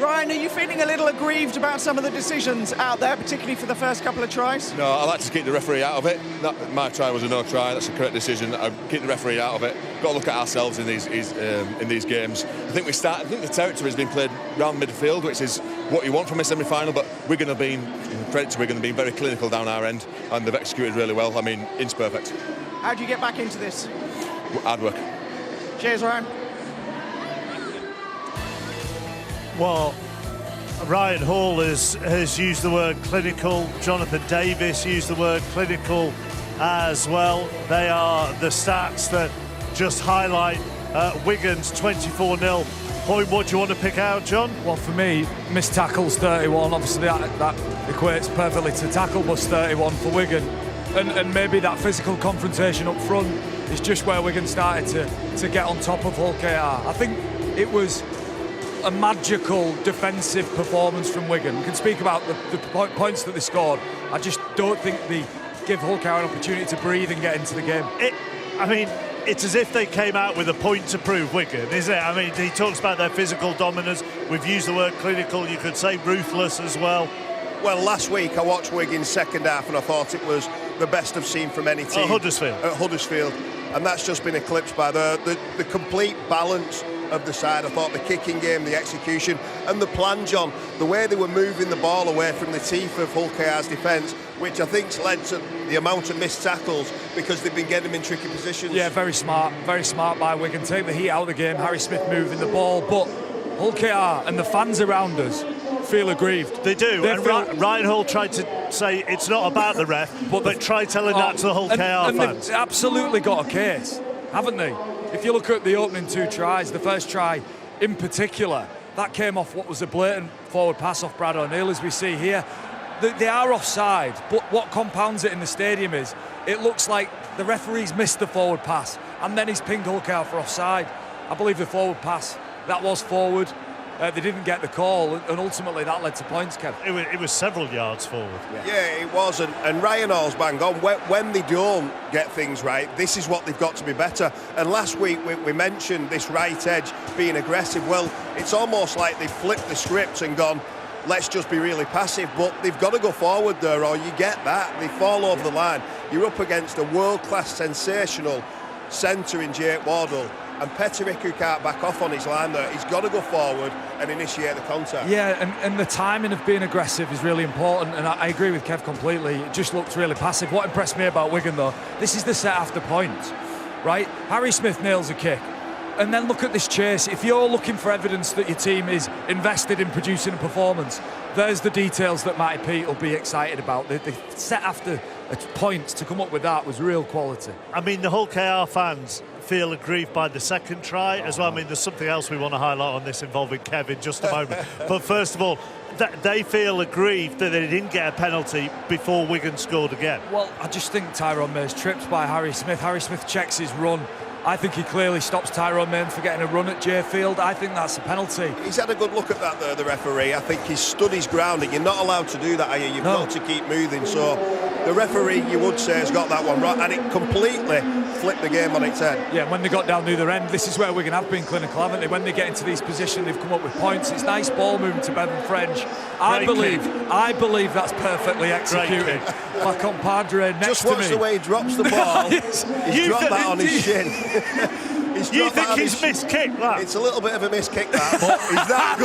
Ryan, are you feeling a little aggrieved about some of the decisions out there, particularly for the first couple of tries? No, I like to keep the referee out of it. My try was a no try. That's a correct decision. I keep the referee out of it. Got to look at ourselves in these games. I think the territory has been played round midfield, which is what you want from a semi-final. But Wigan have been, credit to Wigan, have been very clinical down our end, and they've executed really well. I mean, inch perfect. How do you get back into this? Hard work. Cheers, Ryan. Well, Ryan Hall has used the word clinical. Jonathan Davis used the word clinical as well. They are the stats that just highlight Wigan's 24-0. Point, what do you want to pick out, John? Well, for me, missed tackles 31. Obviously, that equates perfectly to tackle bust 31 for Wigan. And maybe that physical confrontation up front is just where Wigan started to get on top of Hull KR. I think it was a magical defensive performance from Wigan. We can speak about the points that they scored. I just don't think they give Hull KR an opportunity to breathe and get into the game. It's as if they came out with a point to prove, Wigan, isn't it? I mean, he talks about their physical dominance. We've used the word clinical. You could say ruthless as well. Well, last week I watched Wigan's second half and I thought it was the best I've seen from any team. At Huddersfield. At Huddersfield. And that's just been eclipsed by the complete balance of the side. I thought the kicking game, the execution and the plan, John, the way they were moving the ball away from the teeth of Hull KR's defence, which I think's led to the amount of missed tackles because they've been getting them in tricky positions. Yeah, very smart by Wigan. Take the heat out of the game. Harry Smith moving the ball, but Hull KR and the fans around us feel aggrieved. They do. Ryan Hall tried to say it's not about the ref, but try telling that to the Hull KR fans. They've absolutely got a case, haven't they? If you look at the opening two tries, the first try in particular, that came off what was a blatant forward pass off Brad O'Neill, as we see here. They are offside, but what compounds it in the stadium is it looks like the referee's missed the forward pass and then he's pinged Hull KR for offside. I believe the forward pass, that was forward. They didn't get the call, and ultimately that led to points, Kev. It was several yards forward. Yeah, it was, and Ryan Hall's bang on. When they don't get things right, this is what they've got to be better. And last week we mentioned this right edge being aggressive. Well, it's almost like they flipped the script and gone, let's just be really passive, but they've got to go forward there or you get that. They fall over the line. You're up against a world-class, sensational centre in Jake Wardle. And Petrick, who can't back off on his line there, he's got to go forward and initiate the contact. Yeah, and the timing of being aggressive is really important, and I agree with Kev completely. It just looks really passive. What impressed me about Wigan, though, this is the set after points, right? Harry Smith nails a kick. And then look at this chase. If you're looking for evidence that your team is invested in producing a performance, there's the details that Matty Pete will be excited about. The set after points to come up with that was real quality. I mean, the Hull KR fans feel aggrieved by the second try as well. I mean, there's something else we want to highlight on this involving Kev in just a moment. But first of all, they feel aggrieved that they didn't get a penalty before Wigan scored again. Well, I just think Tyrone May's tripped by Harry Smith. Harry Smith checks his run. I think he clearly stops Tyrone May for getting a run at Jay Field. I think that's a penalty. He's had a good look at that there, the referee. I think he's stood his ground, and you're not allowed to do that, are you? You've got to keep moving. So the referee, you would say, has got that one right, and it completely flipped the game on its head. Yeah, when they got down the other end, this is where Wigan have been clinical, haven't they? When they get into these positions, they've come up with points. It's nice ball moving to Bevan French. I believe that's perfectly executed. My compadre next just to me. watch the way he drops the ball. He's dropped that on his shin. You think he's miskicked that? It's a little bit of a miskick that, but he's that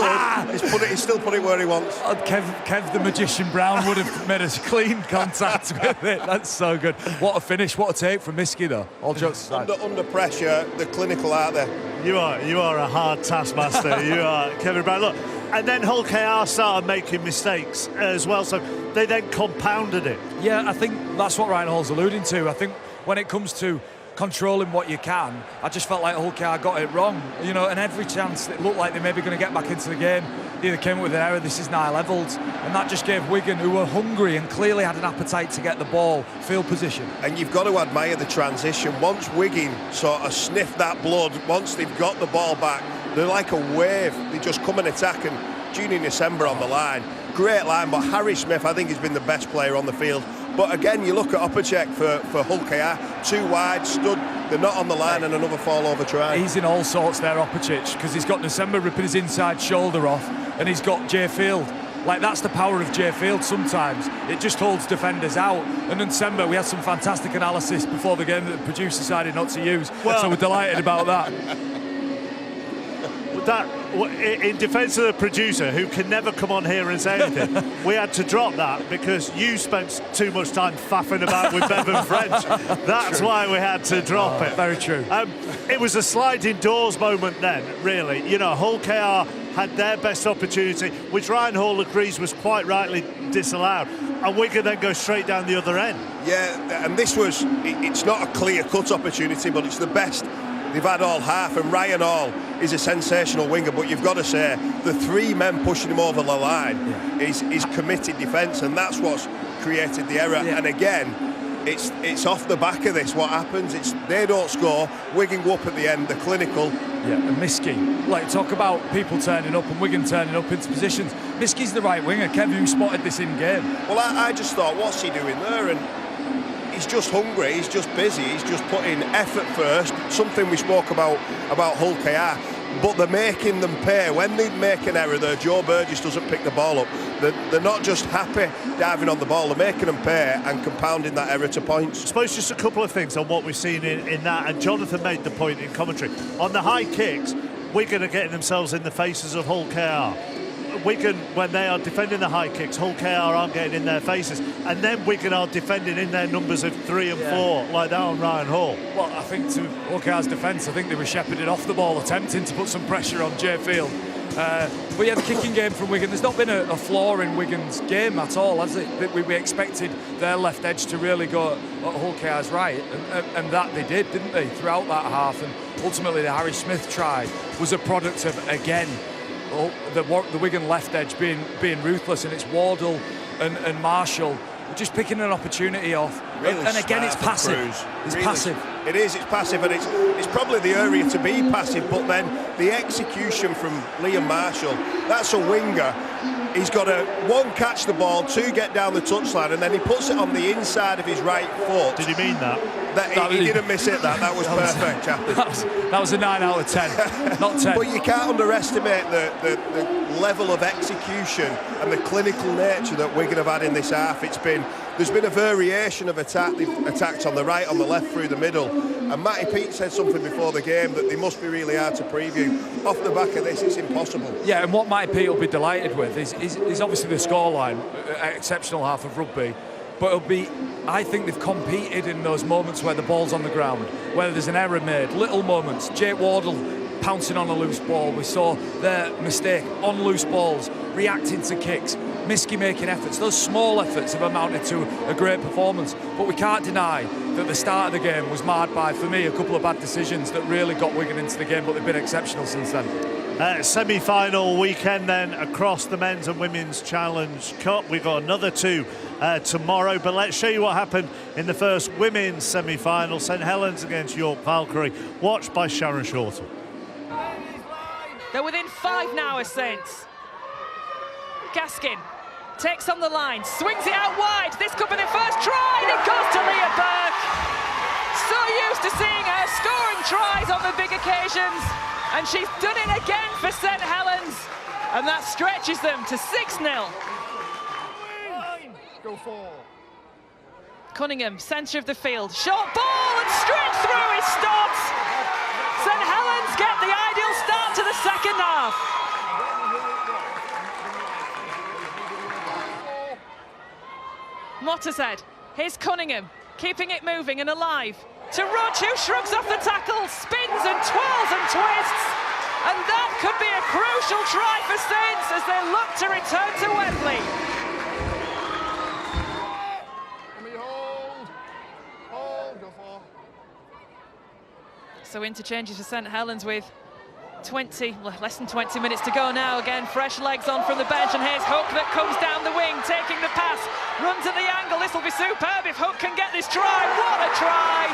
good. He's still put it where he wants. Kev the Magician Brown would have made us clean contact with it. That's so good. What a finish, what a take from Miski though. All jokes aside. Under pressure, the clinical out there. You are a hard taskmaster. You are, Kevin Brown. Look, and then Hull KR started making mistakes as well, so they then compounded it. Yeah, I think that's what Ryan Hall's alluding to. I think when it comes to controlling what you can, I just felt like Hull KR got it wrong, and every chance it looked like they may be going to get back into the game, they either came up with an error. This is now levelled, and that just gave Wigan, who were hungry and clearly had an appetite to get the ball, field position. And you've got to admire the transition. Once Wigan sort of sniffed that blood, once they've got the ball back, they're like a wave. They just come and attack, and Junior December on the line. Great line, but Harry Smith, I think, has been the best player on the field. But again, you look at Opacek for Hull KR, too wide, stood, they're not on the line, and another fall-over try. He's in all sorts there, Opacek, because he's got December ripping his inside shoulder off, and he's got Jay Field. Like, that's the power of Jay Field sometimes. It just holds defenders out. And in December, we had some fantastic analysis before the game that the producer decided not to use, so we're delighted about that. In defence of the producer, who can never come on here and say anything, we had to drop that because you spent too much time faffing about with Bevan French. That's why we had to drop it. Very true. It was a sliding doors moment then, really. Hull KR had their best opportunity, which Ryan Hall agrees was quite rightly disallowed, and Wigan then go straight down the other end. Yeah, and this was, it's not a clear-cut opportunity, but it's the best they've had all half, and Ryan Hall is a sensational winger, but you've got to say, the 3 men pushing him over the line is committed defence, and that's what's created the error. And again, it's off the back of this what happens. It's they don't score, Wigan go up at the end, they're clinical. And Miskey, like, talk about people turning up and Wigan turning up into positions. Miskey's the right winger. Kevin, who spotted this in game? Well, I just thought, what's he doing there? And he's just hungry, he's just busy, he's just putting effort first, something we spoke about Hull KR. But they're making them pay. When they make an error there, Joe Burgess doesn't pick the ball up. They're not just happy diving on the ball, they're making them pay and compounding that error to points. I suppose just a couple of things on what we've seen in that, and Jonathan made the point in commentary. On the high kicks, Wigan are getting themselves in the faces of Hull KR. Wigan, when they are defending the high kicks, Hull KR aren't getting in their faces, and then Wigan are defending in their numbers of 3 and 4, like that on Ryan Hall. Well, I think to Hull KR's defence, I think they were shepherded off the ball, attempting to put some pressure on Jay Field. But yeah, the kicking game from Wigan, there's not been a flaw in Wigan's game at all, has it? We expected their left edge to really go at Hull KR's right, and that they did, didn't they, throughout that half. And ultimately the Harry Smith try was a product of, again, the Wigan left edge being ruthless, and it's Wardle and Marshall just picking an opportunity off. Really and again, it's passive. It's really, passive. It is, it's passive, and it's probably the area to be passive, but then the execution from Liam Marshall, that's a winger. He's got to, 1, catch the ball, 2, get down the touchline, and then he puts it on the inside of his right foot. Did you mean that? He didn't miss it, that was perfect, Chappie. That was a 9 out of 10, not 10. But you can't underestimate the level of execution and the clinical nature that Wigan have had in this half. There's been a variation of attack. They've attacked on the right, on the left, through the middle. And Matty Pete said something before the game that they must be really hard to preview. Off the back of this, it's impossible. Yeah, and what Matty Pete will be delighted with is obviously the scoreline, exceptional half of rugby. But it'll be, I think they've competed in those moments where the ball's on the ground, where there's an error made, little moments. Jake Wardle pouncing on a loose ball. We saw their mistake on loose balls, reacting to kicks, Miskey making efforts. Those small efforts have amounted to a great performance. But we can't deny that the start of the game was marred by, for me, a couple of bad decisions that really got Wigan into the game, but they've been exceptional since then. Semi-final weekend then across the men's and women's Challenge Cup. We've got another 2 tomorrow, but let's show you what happened in the first women's semi-final. St Helens against York Valkyrie, watched by Sharon Shorten. They're within 5 now, Saints. Gaskin takes on the line, swings it out wide. This could be the first try, and it goes to Leah Burke. So used to seeing her scoring tries on the big occasions, and she's done it again for St Helens, and that stretches them to 6-0. Go 4. Cunningham, centre of the field, short ball and straight through, it stops. St Helens get the ideal start to the second half. Mottershead, here's Cunningham, keeping it moving and alive. To Rudge, who shrugs off the tackle, spins and twirls and twists. And that could be a crucial try for Saints as they look to return to Wembley. So interchanges for St Helens with less than 20 minutes to go now. Again, fresh legs on from the bench, and here's Hook that comes down the wing, taking the pass, runs at the angle. This will be superb if Hook can get this try. What a try!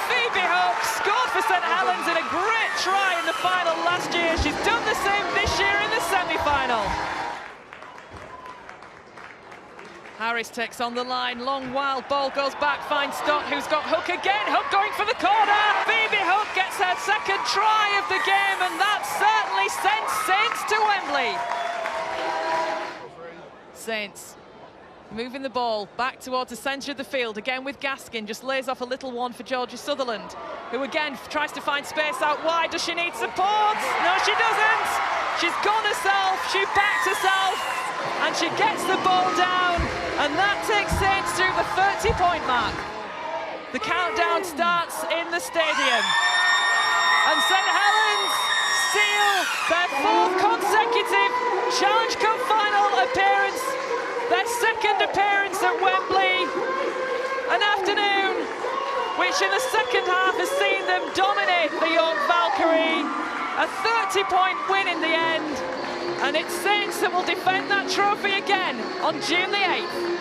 Phoebe Hook scored for St Helens in a great try in the final last year. She's done the same this year in the semi-final. Harris takes on the line, long wild ball goes back, finds Stott, who's got Hook again. Hook going for the corner. Phoebe Hook gets her second try of the game, and that certainly sends Saints to Wembley. Saints moving the ball back towards the centre of the field, again with Gaskin, just lays off a little one for Georgia Sutherland, who again tries to find space out wide. Does she need support? No, she doesn't. She's gone herself, she backed herself, and she gets the ball down, and that takes Saints through the 30-point mark. The countdown starts in the stadium, and St Helens seal their 4th consecutive Challenge Cup final appearance, their 2nd appearance at Wembley. An afternoon which in the second half has seen them dominate the York Valkyrie. A 30-point win in the end, and it's Saints that will defend that trophy again on June the 8th.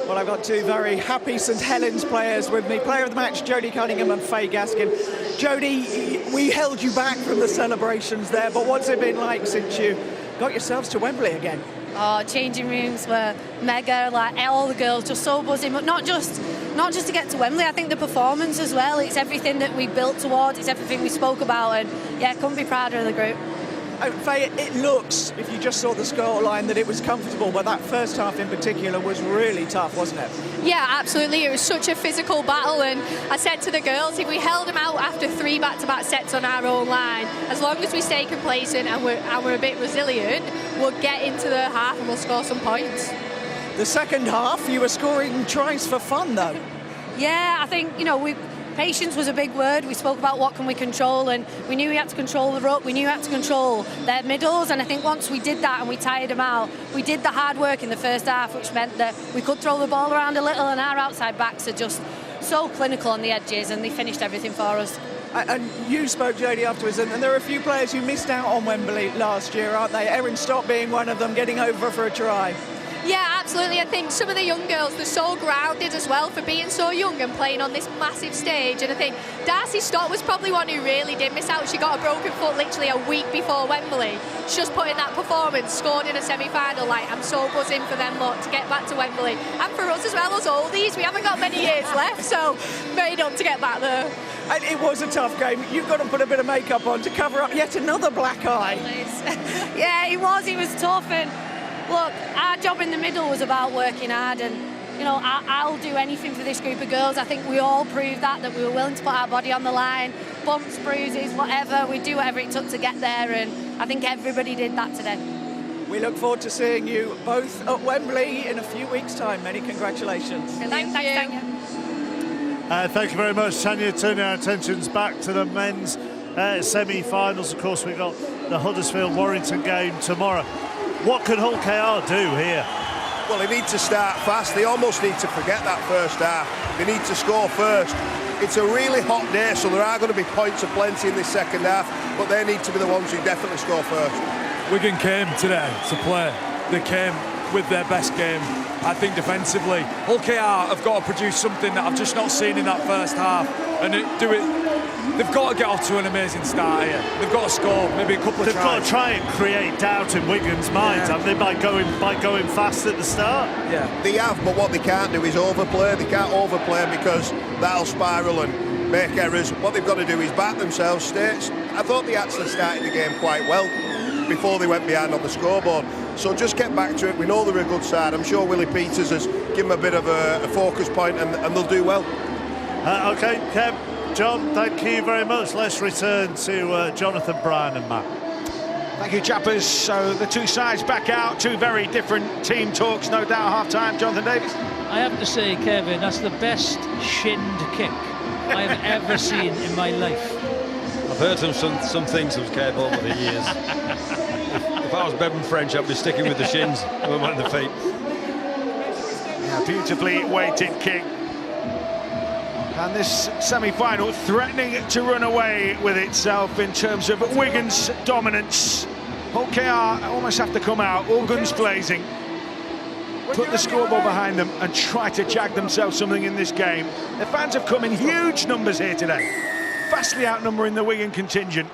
Well, I've got two very happy St Helens players with me. Player of the match, Jodie Cunningham and Faye Gaskin. Jodie, we held you back from the celebrations there, but what's it been like since you got yourselves to Wembley again? Oh, changing rooms were mega, like all the girls just so buzzing, but not just to get to Wembley. I think the performance as well, it's everything that we built towards, it's everything we spoke about, and yeah, couldn't be prouder of the group. Faye, it looks, if you just saw the scoreline, that it was comfortable, but that first half in particular was really tough, wasn't it? Yeah, absolutely. It was such a physical battle, and I said to the girls, if we held them out after 3 back-to-back sets on our own line, as long as we stay complacent and we're a bit resilient, we'll get into the half and we'll score some points. The second half, you were scoring tries for fun, though. Yeah, I think, patience was a big word. We spoke about what can we control, and we knew we had to control the ruck, we knew we had to control their middles, and I think once we did that and we tired them out, we did the hard work in the first half, which meant that we could throw the ball around a little, and our outside backs are just so clinical on the edges, and they finished everything for us. And you spoke, Jodie, afterwards, and there are a few players who missed out on Wembley last year, aren't they? Erin Stott being one of them, getting over for a try. Yeah, absolutely. I think some of the young girls, they're so grounded as well for being so young and playing on this massive stage. And I think Darcy Stott was probably one who really did miss out. She got a broken foot literally a week before Wembley. She just put in that performance, scored in a semi-final. I'm so buzzing for them lot to get back to Wembley. And for us as well, as oldies, we haven't got many years left, so made up to get back there. And it was a tough game. You've got to put a bit of makeup on to cover up yet another black eye. Yeah, it was tough, and look, our job in the middle was about working hard, and I'll do anything for this group of girls. I think we all proved that we were willing to put our body on the line, bumps, bruises, whatever. We'd do whatever it took to get there, and I think everybody did that today. We look forward to seeing you both at Wembley in a few weeks' time. Many congratulations. Thanks, Tanya. Thank you very much, Tanya. Turning our attentions back to the men's semi-finals. Of course, we've got the Huddersfield-Warrington game tomorrow. What can Hull KR do here? Well, they need to start fast. They almost need to forget that first half. They need to score first. It's a really hot day, so there are going to be points aplenty in this second half, but they need to be the ones who definitely score first. Wigan came today to play. They came with their best game. I think defensively, Hull KR have got to produce something that I've just not seen in that first half, and they've got to get off to an amazing start here. They've got to score maybe a couple of tries. They've got to try and create doubt in Wigan's minds, haven't they, by going fast at the start? Yeah. They have, but what they can't do is overplay. They can't overplay because that'll spiral and make errors. What they've got to do is back themselves. I thought they actually started the game quite well before they went behind on the scoreboard. So just get back to it. We know they're a good side. I'm sure Willie Peters has given them a bit of a focus point, and they'll do well. OK, Kev, John, thank you very much. Let's return to Jonathan, Brian and Matt. Thank you, chappers. So the two sides back out, two very different team talks, no doubt, half-time. Jonathan Davis? I have to say, Kevin, that's the best shinned kick I have ever seen in my life. I've heard some things of Kev over the years. If I was Bevan French, I'd be sticking with the shins and with the feet. Yeah, beautifully weighted kick. And this semi-final threatening to run away with itself in terms of Wigan's dominance. Hull KR almost have to come out, all guns blazing, put the scoreboard behind them and try to jag themselves something in this game. The fans have come in huge numbers here today, vastly outnumbering the Wigan contingent.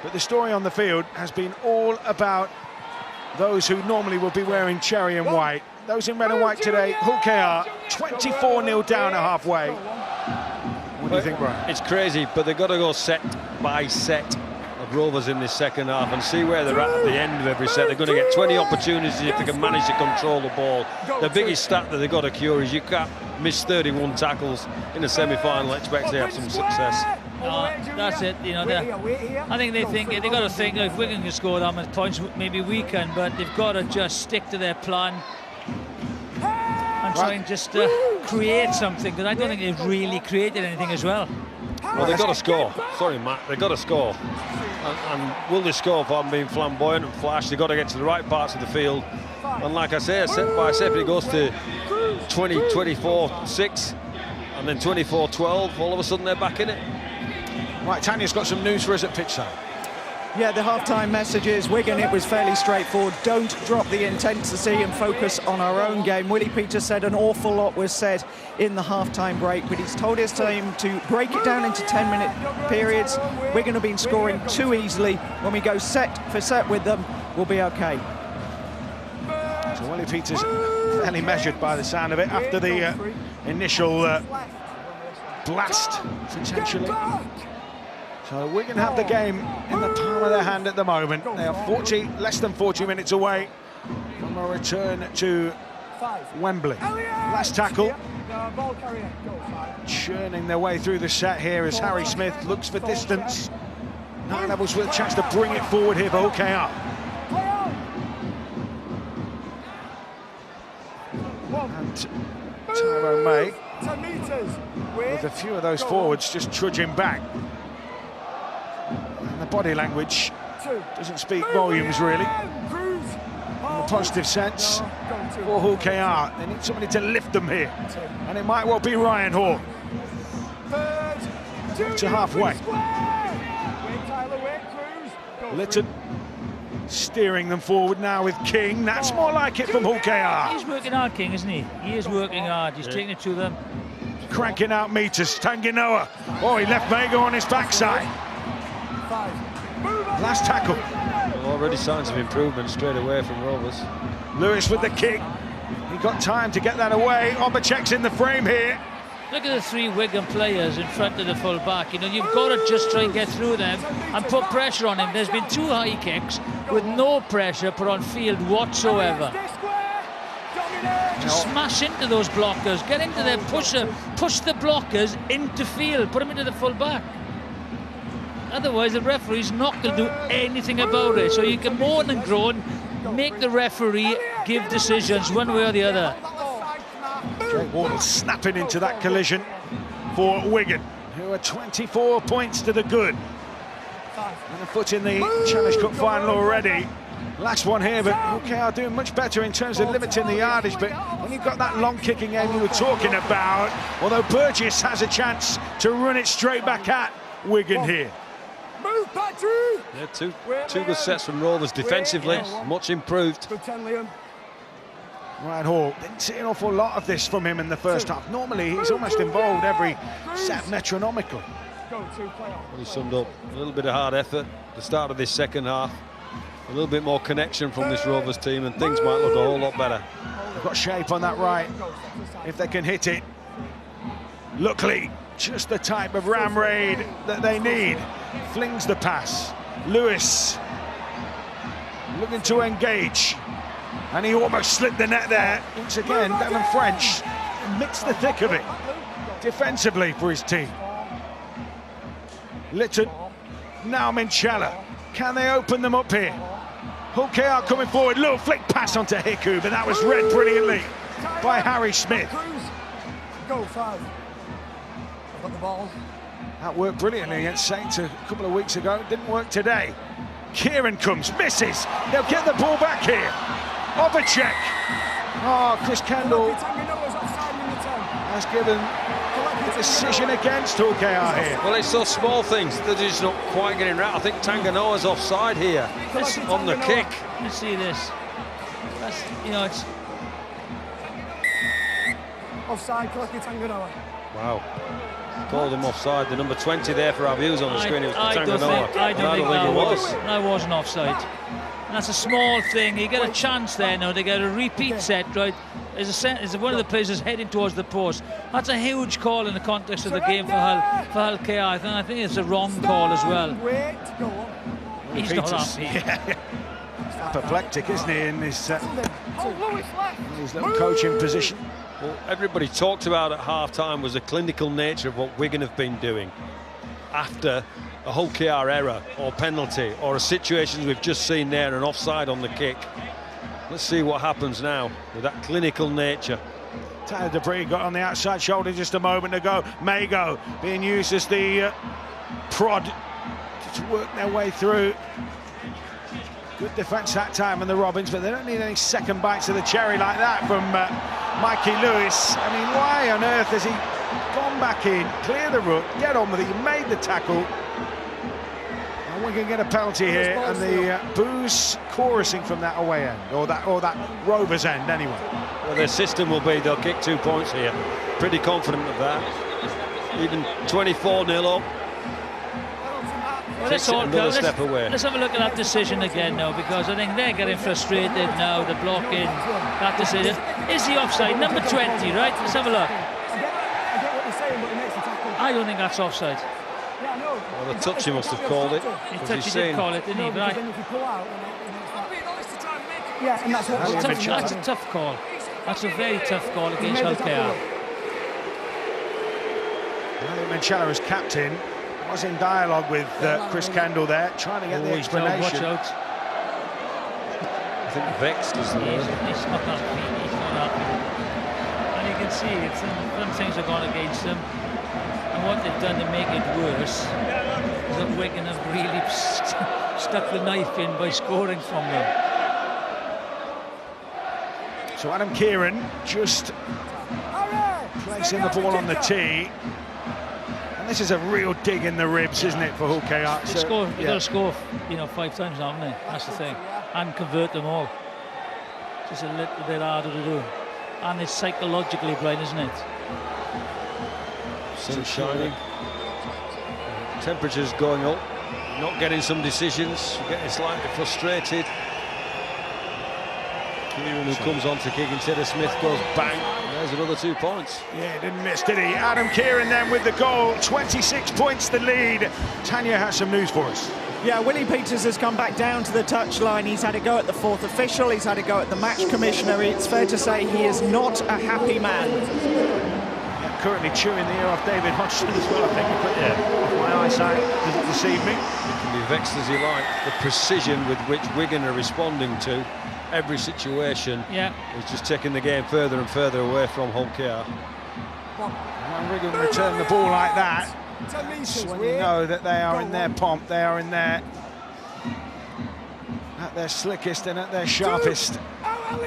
But the story on the field has been all about those who normally will be wearing cherry and white. Those in red and white today, Hull KR, 24-0 down at halfway. What do you think, Brian? It's crazy, but they've got to go set by set of Rovers in this second half and see where they're at the end of every set. They're going to get 20 opportunities if they can manage to control the ball. The biggest stat that they've got to cure is you can't miss 31 tackles in a semi-final, expect to have some success. No, that's it. I think they've got to think if Wigan can score that many points, maybe we can, but they've got to just stick to their plan and try and just create something, because I don't think they've really created anything as well. Well, they've got to score. Sorry, Matt, they've got to score. And will they score for being flamboyant and flash? They've got to get to the right parts of the field. And like I say, step by step, it goes to 24-6 and then 24-12. All of a sudden, they're back in it. Right, Tanya's got some news for us at pitchside. Yeah, the half-time messages, Wigan, it was fairly straightforward. Don't drop the intensity and focus on our own game. Willie Peters said an awful lot was said in the half-time break, but he's told his team to break it down into 10-minute periods. Wigan have been scoring too easily. When we go set for set with them, we'll be okay. So Willie Peters fairly measured by the sound of it after the initial blast, potentially. So Wigan have the game in the palm of their hand at the moment. They are less than 40 minutes away from a return to Wembley. Last tackle. Churning their way through the set here as Harry Smith looks for distance. Nine Levels with a chance to bring it forward here for OKR. And Tyrone May, with a few of those forwards just trudging back. And the body language doesn't speak volumes, really, in a positive sense for OKR. They need somebody to lift them here, and it might well be Ryan Hall. To halfway. Litton steering them forward now with King. That's more like it from OKR. He's working hard, King, isn't he? He is working hard. He's taking it to them. Cranking out meters. Tanginoa. Oh, he left Vega on his backside. Last tackle. Well, already signs of improvement straight away from Rovers. Lewis with the kick. He got time to get that away. Obachek's in the frame here. Look at the three Wigan players in front of the full back. You know, you've got to just try and get through them and put pressure on him. There's been two high kicks with no pressure put on field whatsoever. Just smash into those blockers, get into their push the blockers into field, put them into the full back. Otherwise, the referee's not going to do anything about it. So you can moan and groan, make the referee give decisions one way or the other. Jake Wardle snapping into that collision for Wigan, who are 24 points to the good. And a foot in the Challenge Cup final already. Last one here, but OKR doing much better in terms of limiting the yardage. But when you've got that long kicking game you were talking about, although Burgess has a chance to run it straight back at Wigan here. Move, Patrick! Yeah, two good sets from Rovers defensively, much improved. Ryan Hall, didn't see an awful lot of this from him in the first half. Normally, he's almost involved every set metronomical. Well, he summed up a little bit of hard effort at the start of this second half. A little bit more connection from this Rovers team and things might look a whole lot better. They've got shape on that right, if they can hit it. Luckily, just the type of ram raid that they need. Flings the pass. Lewis looking to engage. And he almost slipped the net there. Once again, Devon French amidst the thick of it, defensively for his team. Litton, now Minchella. Can they open them up here? OKR coming forward, little flick pass onto Hiku, but that was read brilliantly by Harry Smith. Go 5. I've got the ball. That worked brilliantly against Saints a couple of weeks ago. Didn't work today. Kieran comes, misses. They'll get the ball back here. Obachek. Oh, Chris Kendall has given the decision against OKR here. Well, it's those small things that are just not quite getting right. I think Tanganoa's offside here on the kick. Let's see this. That's, you know, it's offside, Kalaki Tanganoa. Wow. Called him offside. The number 20 there for our viewers on the screen. It was I don't think that wasn't offside. And that's a small thing. You get a chance there now. They get a repeat set, right? As one of the players is heading towards the post. That's a huge call in the context of the game for Hull KR. I think it's a wrong call as well. He's not happy. Yeah. Apoplectic, isn't he, in his little coaching position? Well, everybody talked about at half-time was the clinical nature of what Wigan have been doing after a whole KR error or penalty or a situation we've just seen there, an offside on the kick. Let's see what happens now with that clinical nature. Tyler Debris got on the outside shoulder just a moment ago. Mago being used as the prod to work their way through. Good defence that time on the Robins, but they don't need any second bites of the cherry like that from Mikey Lewis. I mean, why on earth has he gone back in, clear the ruck, get on with it? He made the tackle. And we can get a penalty here, and the boos chorusing from that away end, or that Rovers end anyway. Well, their system will be they'll kick 2 points here. Pretty confident of that. Even 24-0 up. Well, let's have a look at that decision again now, because I think they're getting frustrated now, the blocking, that decision. Is he offside? Number 20, right? Let's have a look. I don't think that's offside. Well, the touch he must have called it. He did call it, didn't he? But that's a tough call. That's a very tough call against Hull KR. Manchella as captain was in dialogue with Chris Kendall there, trying to get the explanation. Watch out. I think vexed is the word. He's not happy. He's not happy. And you can see it. Some things have gone against him. And what they've done to make it worse is that Wigan have really stuck the knife in by scoring from them. So Adam Kieran just placing the ball on the tee. This is a real dig in the ribs, isn't it, for Hull KR? They've got to score, 5 times now, haven't they? That's the thing. And convert them all. Just a little bit harder to do. And it's psychologically blind, isn't it? Sun shining. Temperatures going up. Not getting some decisions. Getting slightly frustrated. Kieran, who comes on to kick instead of Smith, goes bang. There's another 2 points. Yeah, didn't miss, did he? Adam Kieran then with the goal. 26 points the lead. Tanya has some news for us. Yeah, Willie Peters has come back down to the touchline. He's had a go at the 4th official. He's had a go at the match commissioner. It's fair to say he is not a happy man. Yeah, currently chewing the ear off David Hodgson as well, I think. But off my eyesight, does it deceive me? You can be vexed as you like. The precision with which Wigan are responding to every situation is just taking the game further and further away from Hull KR. When Wigan return the ball like that, when you know that they are in their pomp, they are in their at their slickest and at their sharpest.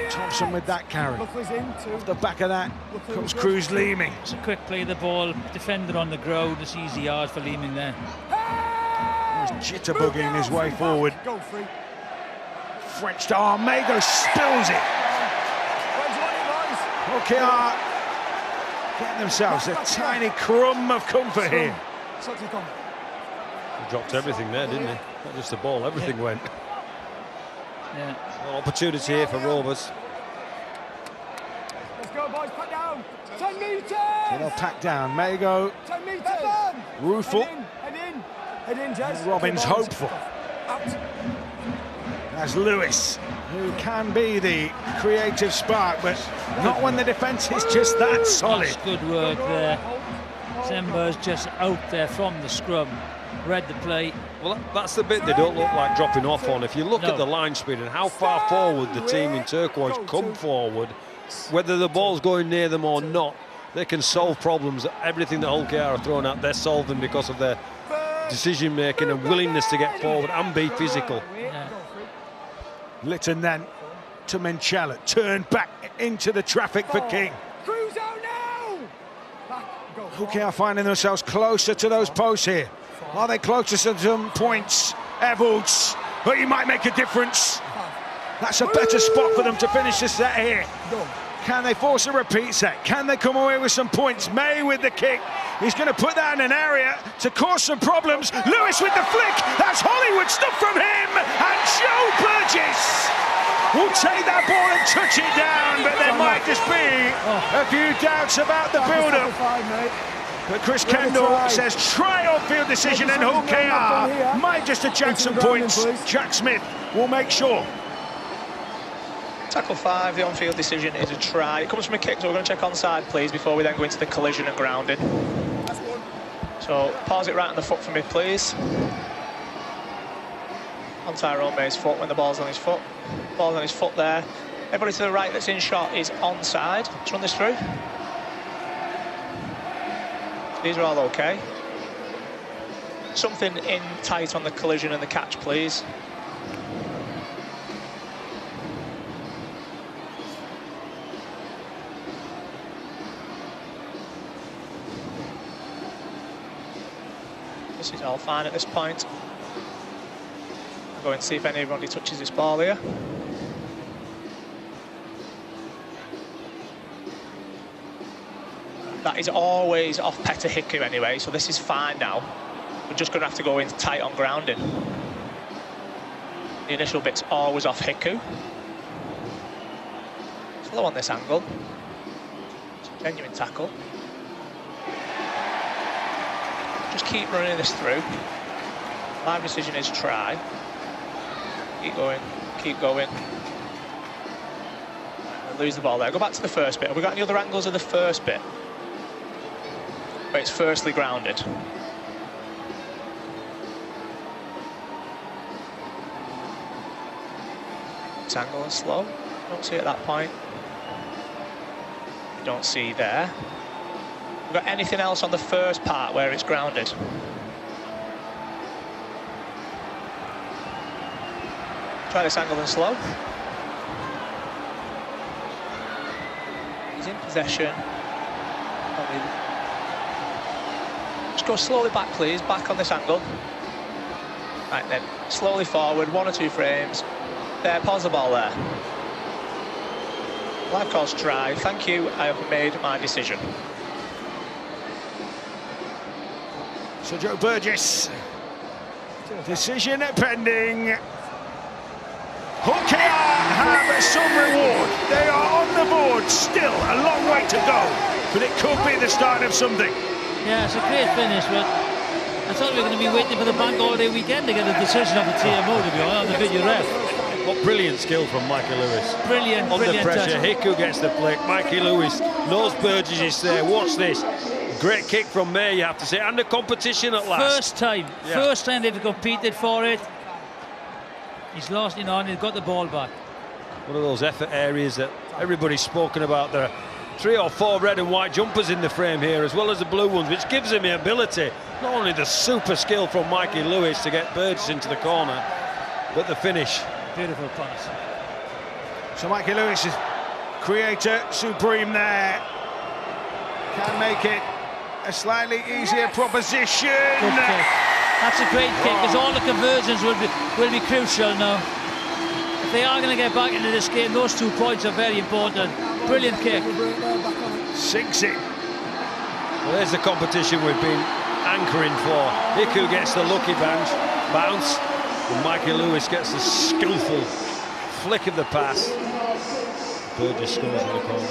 Thompson with that carry. Off the back of that comes Cruz Leeming. It's a quick play of the ball, defender on the ground. It's easy yard for Leeming there. He's jitterbugging his way forward. French arm, Mago spills it. KR getting themselves a tiny crumb of comfort here. He dropped everything there, didn't he? Not just the ball, everything went. Yeah. Well, opportunity here for Rovers. Let's go, boys, pack down. 10 metres. So they'll pack down. Mago, 10 metres. rueful. Head in, Jez. Robin's hopeful. As Lewis, who can be the creative spark, but not when the defence is just that solid. That's good work there. Zemba's just out there from the scrum, read the play. Well, that's the bit they don't look like dropping off on. If you look at the line speed and how far forward the team in turquoise come forward, whether the ball's going near them or not, they can solve problems. Everything that Hull KR are throwing out, they're solving because of their decision-making and willingness to get forward and be physical. Yeah. Lytton then to Manchella, turned back into the traffic for King. Hull KR finding themselves closer to those posts here. Are they closer to some points? Evolds, but he might make a difference. That's a better spot for them to finish the set here. Can they force a repeat set? Can they come away with some points? May with the kick. He's going to put that in an area to cause some problems. Lewis with the flick. That's Hollywood stuff from him. And Joe Burgess will take that ball and touch it down, but there might just be a few doubts about the build-up. But Chris Kendall says try on-field decision, and Hull KR might just eject some points. Jack Smith will make sure. Tackle 5, the on-field decision is a try. It comes from a kick, so we're going to check onside, please, before we then go into the collision and grounding. So pause it right on the foot for me, please. On Tyrone May's foot when the ball's on his foot. Ball's on his foot there. Everybody to the right that's in shot is onside. Let's run this through. These are all okay. Something in tight on the collision and the catch, please. This is all fine at this point. I'll go and see if anybody touches this ball here. That is always off Petter Hiku anyway, so this is fine now. We're just going to have to go in tight on grounding. The initial bit's always off Hiku. Slow on this angle. Genuine tackle. Just keep running this through. My decision is try. Keep going, keep going. I'll lose the ball there. Go back to the first bit. Have we got any other angles of the first bit? Where it's firstly grounded. It's angle and slow. Don't see it at that point. Don't see there. We've got anything else on the first part where it's grounded? Try this angle and slow. He's in possession. Just go slowly back, please. Back on this angle. Right then, slowly forward, 1 or 2 frames. There, pause the ball there. Live calls try. Thank you, I have made my decision. So Joe Burgess, decision pending. Hooker have some reward. They are on the board, still a long way to go, but it could be the start of something. Yeah, it's a great finish, but I thought we were going to be waiting for the bank holiday weekend to get a decision of the TMO, to be honest, on the video ref. What brilliant skill from Mikey Lewis. Brilliant, Under brilliant pressure, touch. Hiku gets the flick. Mikey Lewis knows Burgess is there. Watch this. Great kick from May, you have to say, and the competition at last. First time they've competed for it. He's lost, you know, and he's got the ball back. One of those effort areas that everybody's spoken about. There are 3 or 4 red and white jumpers in the frame here, as well as the blue ones, which gives him the ability, not only the super skill from Mikey Lewis to get Burgess into the corner, but the finish. Beautiful pass. So Mikey Lewis is creator supreme there. Can make it a slightly easier proposition. Good kick. That's a great kick, because all the conversions will be crucial now. If they are going to get back into this game, those 2 points are very important. Brilliant kick. Sinks it. Well, there's the competition we've been anchoring for. Hiku gets the lucky bounce, and Mikey Lewis gets the skillful flick of the pass. Burgess scores in the corner.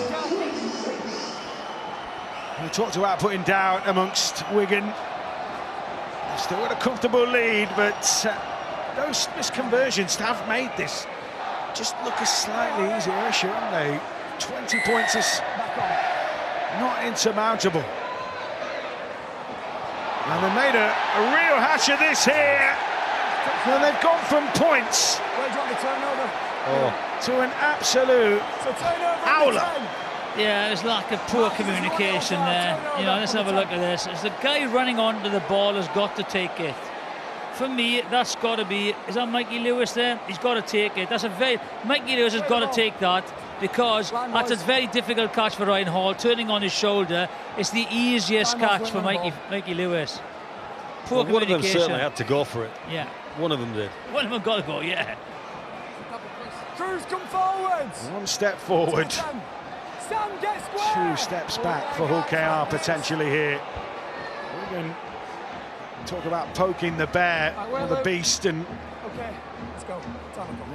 We talked about putting down amongst Wigan. Still got a comfortable lead, but those misconversions have made this just look a slightly easier issue, haven't they? 20 points is not insurmountable. And they made a real hash of this here. And they've gone from points to an absolute howler. Yeah, there's lack of poor communication there. You know, let's have a look at this. It's the guy running onto the ball has got to take it. For me, that's got to be... Is that Mikey Lewis there? He's got to take it. That's a very... Mikey Lewis has got to take that, because that's a very difficult catch for Ryan Hall. Turning on his shoulder, it's the easiest catch for Mikey Lewis. Poor communication. One of them certainly had to go for it. Yeah. One of them did. One of them got to go, yeah. Cruz, come forwards. 1 step forward. 2 steps back for Hull KR potentially here. We can talk about poking the bear or the beast, and okay, let's go.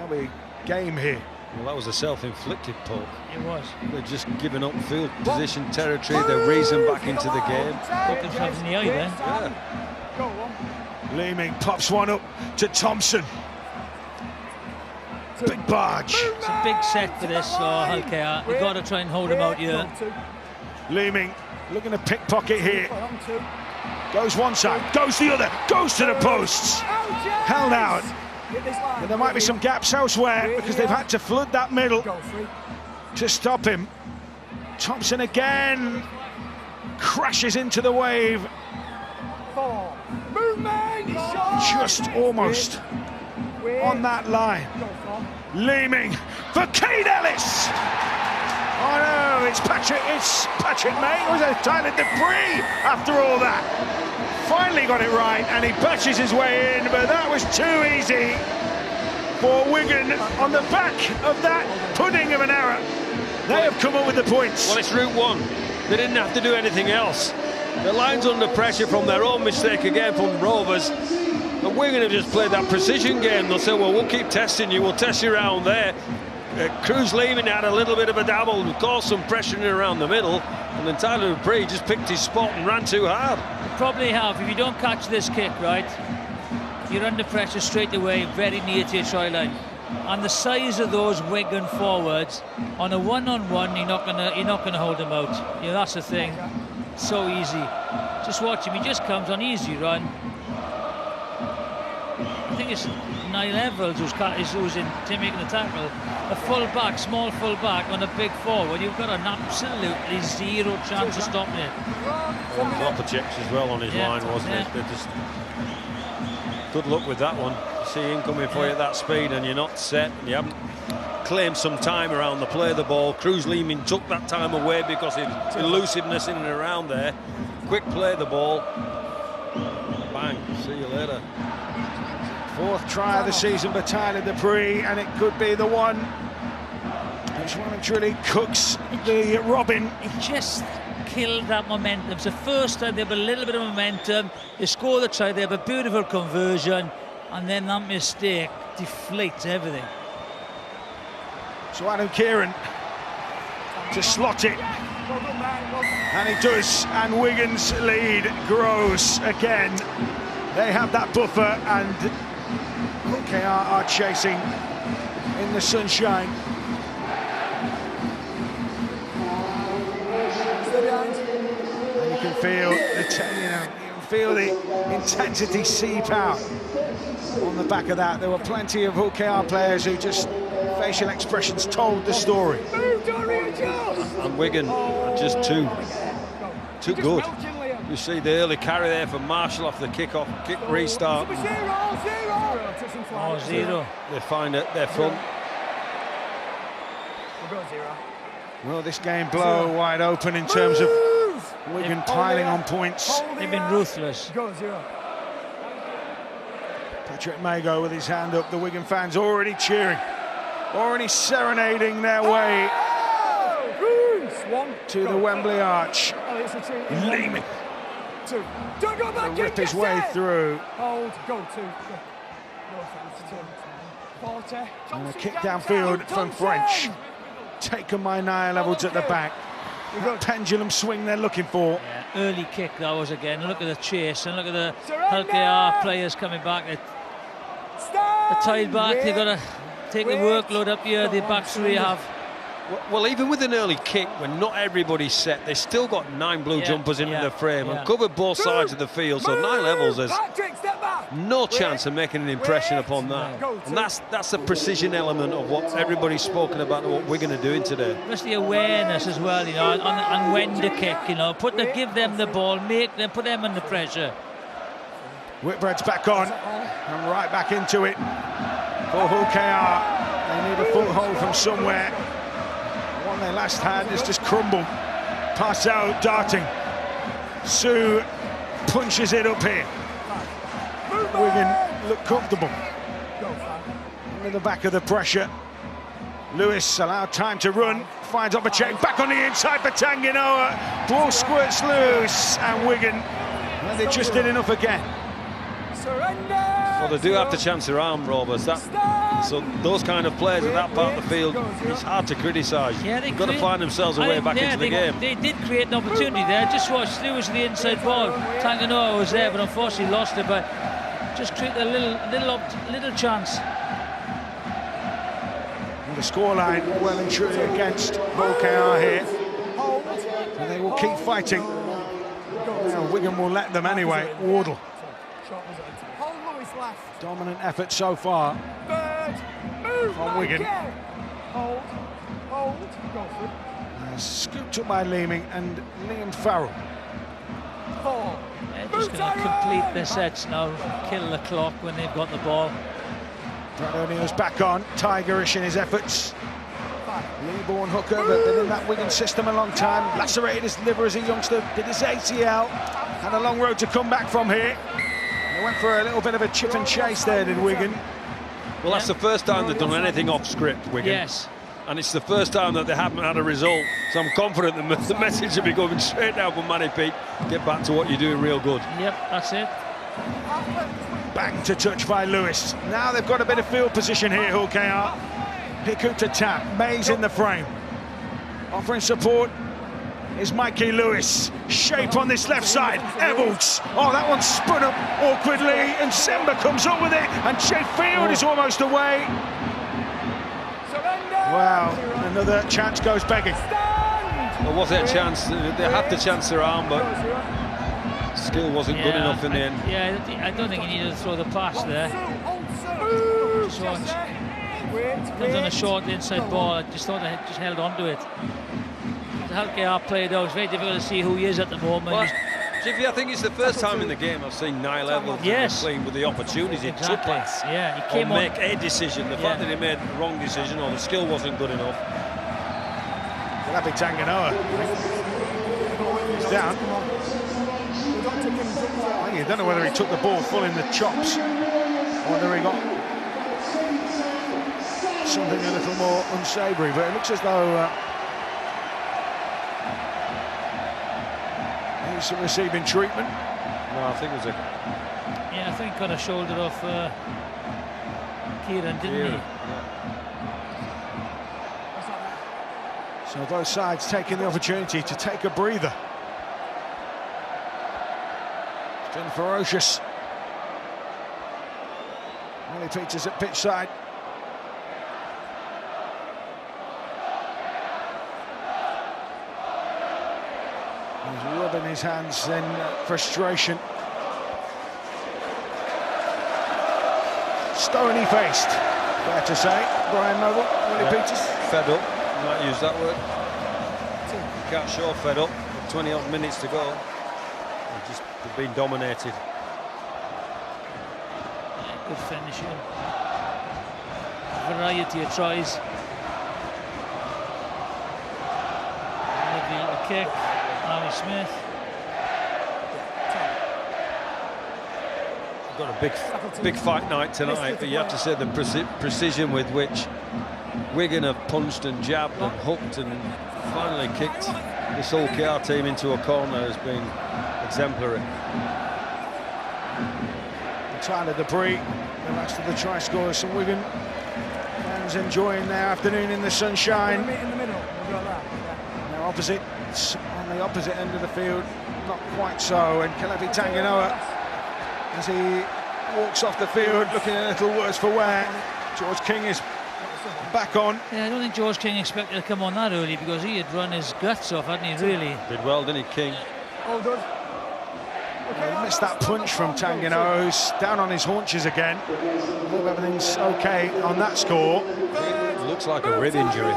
there'll be game here. Well, that was a self-inflicted poke. It was. They're just giving up field position territory. They're raising back into the game. Poke themselves in the eye there. Yeah. Leeming pops one up to Thompson. Big barge. It's a big set for this, Hull KR. You've got to try and hold him out here. Leeming looking to pickpocket here. Goes one side, goes the other, goes to the posts. Held out. But there might be some gaps elsewhere because they've had to flood that middle to stop him. Thompson again crashes into the wave. Just almost on that line. Leeming for Kane Ellis. Oh no, it's Patrick May. Was it Tyler Dupree after all that? Finally got it right, and he batches his way in, but that was too easy for Wigan on the back of that pudding of an error. They have come up with the points. Well, it's route one. They didn't have to do anything else. The line's under pressure from their own mistake again from Rovers. And Wigan have just played that precision game. They'll say, well, we'll keep testing you. We'll test you around there. Cruz Leeming had a little bit of a dabble, caused some pressure around the middle. And then Tyler Dupree just picked his spot and ran too hard. Probably have. If you don't catch this kick, right, you're under pressure straight away, very near to your try line. And the size of those Wigan forwards, on a one-on-one, you're not gonna hold them out. You know, that's the thing. So easy. Just watch him. He just comes on easy run. I think it's Niall Evans who's in making the tackle. A full-back, small full-back on a big forward. You've got an absolutely zero chance of stopping it. Proper checks as well on his line, wasn't it? They're just good luck with that one. You see him coming for you at that speed and you're not set and you haven't claimed some time around the play of the ball. Cruz Leeming took that time away because of his elusiveness in and around there. Quick play of the ball. Bang, see you later. Fourth try of the season for Tyler Dupree, and it could be the one which one truly cooks the robin. It just killed that momentum. It's the first time they have a little bit of momentum. They score the try, they have a beautiful conversion, and then that mistake deflates everything. So Adam Kieran to slot it, and he does, and Wigan's lead grows again. They have that buffer, and OKR are chasing in the sunshine. And you can feel the intensity seep out on the back of that. There were plenty of OKR players who just facial expressions told the story. And Wigan are just too good. You see the early carry there from Marshall off the kick restart. Zero. They find it their front. Will this game blow wide open in terms of Wigan piling on points? They've been ruthless. Patrick Mago with his hand up. The Wigan fans already cheering, already serenading their way to the Wembley Arch. Leeming to rip his way through. And a kick downfield from French. Taken by Niall Evans at the back. That pendulum swing they're looking for. Yeah, early kick that was again. Look at the chase and look at the LKR players coming back. They're tied back. They've got to take the workload up here. The back three have. Well, even with an early kick, when not everybody's set, they've still got 9 blue jumpers into the frame and covered both sides of the field. So Niall Evans has no chance of making an impression upon that. And that's the precision element of what everybody's spoken about, what Wigan are doing today. Just the awareness as well, you know, and when to kick, you know, give them the ball, put them under pressure. Whitbread's back on and right back into it for OKR. They need a foothold from somewhere. One they last had is just crumbled. Pass out, darting. Sue punches it up here. Wigan look comfortable. Under the back of the pressure. Lewis allowed time to run. Finds Opacek back on the inside for Tanginoa. Ball squirts loose, and Wigan, well, they just did enough again. Well, they do have to chance their arm, Rovers. So those kind of players at that part of the field, it's hard to criticise. Yeah, they've got to find themselves a way back into the game. They did create an opportunity there. Just watch Lewis the inside ball. Tanganoa was there, but unfortunately lost it. But just create a little chance. And the scoreline well and truly against OKR here. And they will keep fighting. Well, Wigan will let them anyway. Wardle. Dominant effort so far from Wigan. Hold, go for it. Scooped up by Leeming and Liam Farrell. They're just going to complete their sets now, kill the clock when they've got the ball. Brad O'Neill's back on, tigerish in his efforts. Leeborn hooker, but been in that Wigan system a long time. Lacerated his liver as a youngster, did his ACL. Had a long road to come back from here. They went for a little bit of a chip and chase there, did Wigan. Well, that's the first time they've done anything off script, Wigan. Yes. And it's the first time that they haven't had a result. So I'm confident the message will be going straight down from Manny Pete. Get back to what you're doing real good. Yep, that's it. Bang to touch by Lewis. Now they've got a bit of field position here, Hull KR. Hiccup to tap, Mays in the frame. Offering support is Mikey Lewis. Shape on this left side, Evalds. Oh, that one spun up awkwardly, and Semba comes up with it, and Sheffield is almost away. Wow, another chance goes begging. Well, was it a chance? They had the chance their arm, but skill wasn't good enough in the end. Yeah, I don't think he needed to throw the pass there. Comes on a short inside ball. I just thought they just held on to it. The Hull KR played out. It's very difficult to see who he is at the moment. Well, Jiffy, I think it's the first time in the game I've seen Niall Evalds playing with the opportunity to pass. Yeah, he came or on. make a decision. The fact that he made the wrong decision or the skill wasn't good enough. Labi Tanganoa. He's down. I don't know whether he took the ball full in the chops or whether he got something a little more unsavoury, but it looks as though he's receiving treatment. No, I think it was a... Yeah, I think got a shoulder off Kieran, didn't he? So both sides taking the opportunity to take a breather. It's been ferocious. Willie Peters at pitch side. He's rubbing his hands in frustration. Stony-faced, fair to say. Brian Noble, Willie Peters. Fed up, might use that word. Can't show fed up, 20-odd minutes to go. They've been dominated. Yeah, good finishing. Variety of tries. Lovely little kick. Harry Smith. Got a big fight night tonight, but you have to say the precision with which Wigan have punched and jabbed and hooked and finally kicked this Hull KR team into a corner has been exemplary. Tyler Dupree, the rest of the try scorers from Wigan. Fans enjoying their afternoon in the sunshine. Now opposites on the opposite end of the field, not quite so, and Kelebi Tanganoa, as he walks off the field looking a little worse for wear. George King is back on. Yeah, I don't think George King expected to come on that early because he had run his guts off, hadn't he, really? Did well, didn't he, King? All good. He missed that punch from Tanganoa, who's down on his haunches again. I hope everything's okay on that score. It looks like a rib injury.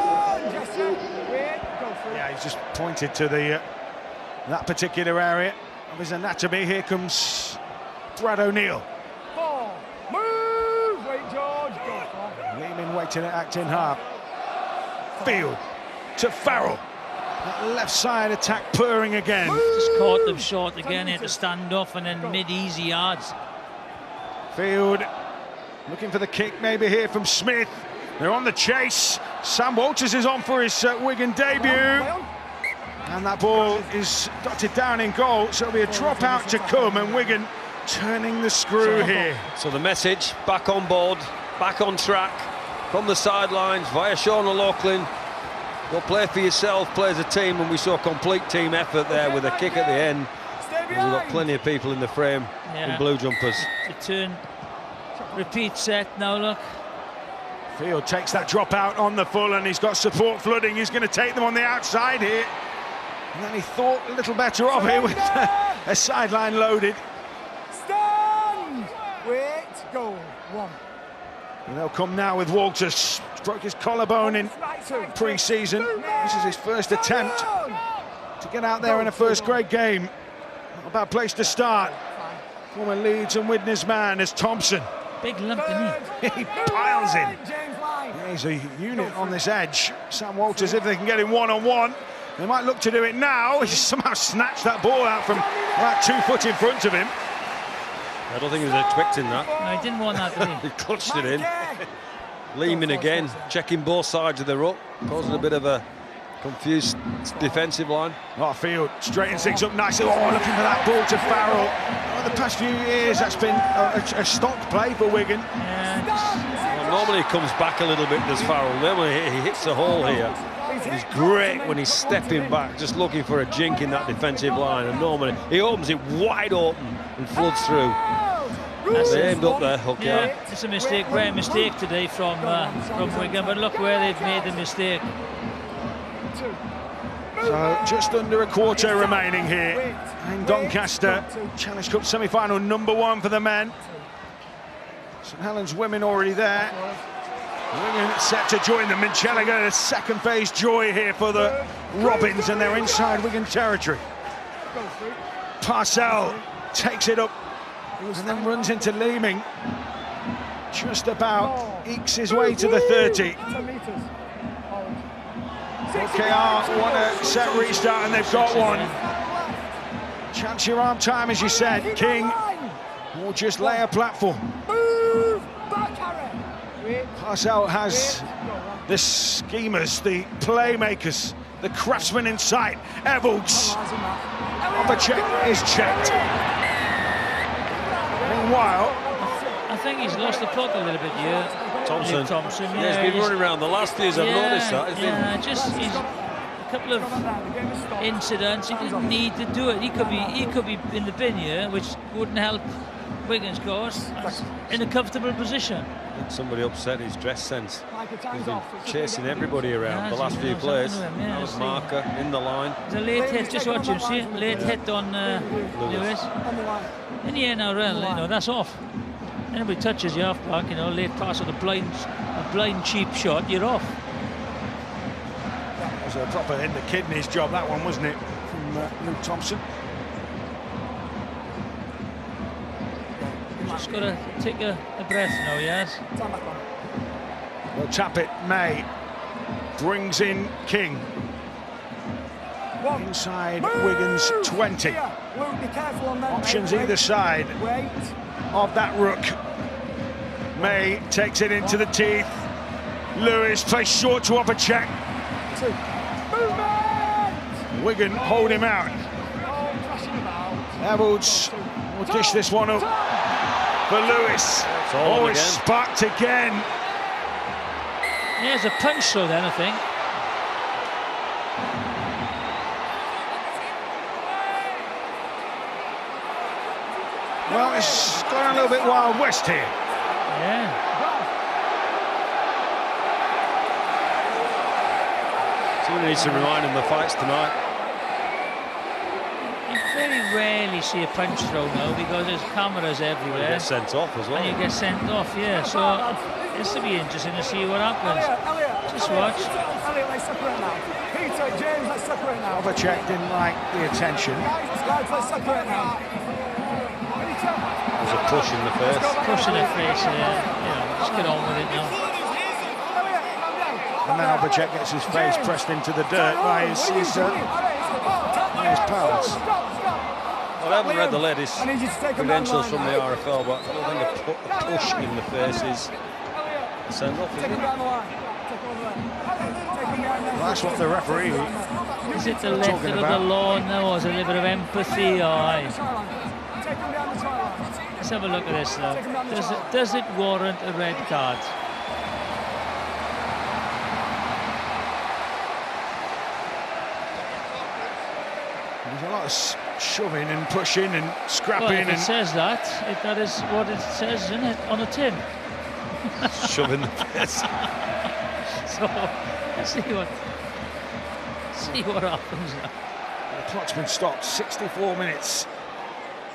Yeah, he's just pointed to the that particular area of his anatomy. Here comes Brad O'Neill. Move! Wait, George. Go for it. Leeming waiting at Acton half. Field to Farrell. That left side attack purring again. Just caught them short again. He had to stand off and then mid-easy yards. Field looking for the kick maybe here from Smith. They're on the chase. Sam Walters is on for his Wigan debut. And that ball is dotted down in goal, so it'll be a drop out to come, and Wigan turning the screw here. So the message, back on board, back on track, from the sidelines via Sean O'Loughlin. Go play for yourself, play as a team, and we saw complete team effort there with a kick at the end. We've got plenty of people in the frame in blue jumpers. The turn, repeat set now, look. Field takes that drop out on the full, and he's got support flooding. He's going to take them on the outside here. And then he thought a little better of it with a sideline loaded. Stand! Wait, go. Go. 1. And they'll come now with Walters. Broke his collarbone in pre-season. This is his first attempt to get out there in a first-grade game. Not a bad place to start. Former Leeds and Widnes man is Thompson. Big lump, isn't he? He piles in. Yeah, he's a unit on this edge. Sam Walters, if they can get him one-on-one, they might look to do it now. He somehow snatched that ball out from about 2 foot in front of him. I don't think he was expecting that. No, he didn't want that, did he? He clutched it in. Leeming again, checking both sides of the ruck, causing a bit of a confused defensive line. Field straightens things up nicely. Oh, looking for that ball to Farrell. The past few years, that's been a stock play for Wigan. Well, normally he comes back a little bit, does Farrell. Then when he hits the hole here, he's great when he's stepping back, just looking for a jink in that defensive line. And normally he opens it wide open and floods through. They aimed up there, okay. Yeah, it's a mistake, great mistake today from Wigan, but look where they've made the mistake. So just under a quarter remaining here in Doncaster. Challenge Cup semi-final #1 for the men. St Helens women already there. Wigan set to join them. Mincheliga, a second phase joy here for the Robins, and they're inside Wigan territory. Parcell takes it up and then runs into Leeming. Just about ekes his way to the 30. KR want a set restart, and they've got one. Chance your arm time, as you said. King will just lay a platform. Parcell has the schemers, the playmakers, the craftsmen in sight. Evolds. Overcheck is checked. Meanwhile, I think he's lost the plot a little bit here. Thompson. Yeah, he's been running around the last few years. I've noticed that. He's a couple of incidents. He didn't need to do it. He could be in the bin here, which wouldn't help Wigan's cause. In a comfortable position. Somebody upset his dress sense. He's been chasing everybody around the last few plays. That was Marker in the line. It's a late hit. Just watch him. See, late hit on Lewis. In the NRL, that's off. Anybody touches you off back, late pass on a blind cheap shot, you're off. That was a proper in the kidneys job, that one, wasn't it, from Luke Thompson? Just got to take a breath now, yes. Well, tap it, May brings in King. Inside Wigan's 20. Options either side of that rook. May takes it into the teeth. Lewis plays short to Overcheck. Wigan hold him out. Evolds will dish this one up for Lewis. It's sparked again. Yeah, it's a punch throw then, I think. Well, it's gone a little bit Wild West here. Yeah. Someone needs to remind him the fights tonight. You very rarely see a punch throw now because there's cameras everywhere. You get sent off as well. And you get sent off, yeah. So this will be interesting to see what happens. Just watch. Let's separate now. Peter, James, let's separate now. Overcheck didn't like the attention. Guys, let's separate now. There's a push in the face. Push in the face, just get on with it now. And then Overcheck gets his face pressed into the dirt by his pals. Well, I haven't read the latest credentials from the RFL, but I don't think a push in the face is a send-off, is it? Well, that's what the referee... Is it the letter of the law now, or is it a little bit of empathy? Let's have a look at this though. Does it warrant a red card? There's a lot of shoving and pushing and scrapping. Well, if it says that is what it says, isn't it, on a tin? Shoving the face. So, see what happens now. The clock's been stopped. 64 minutes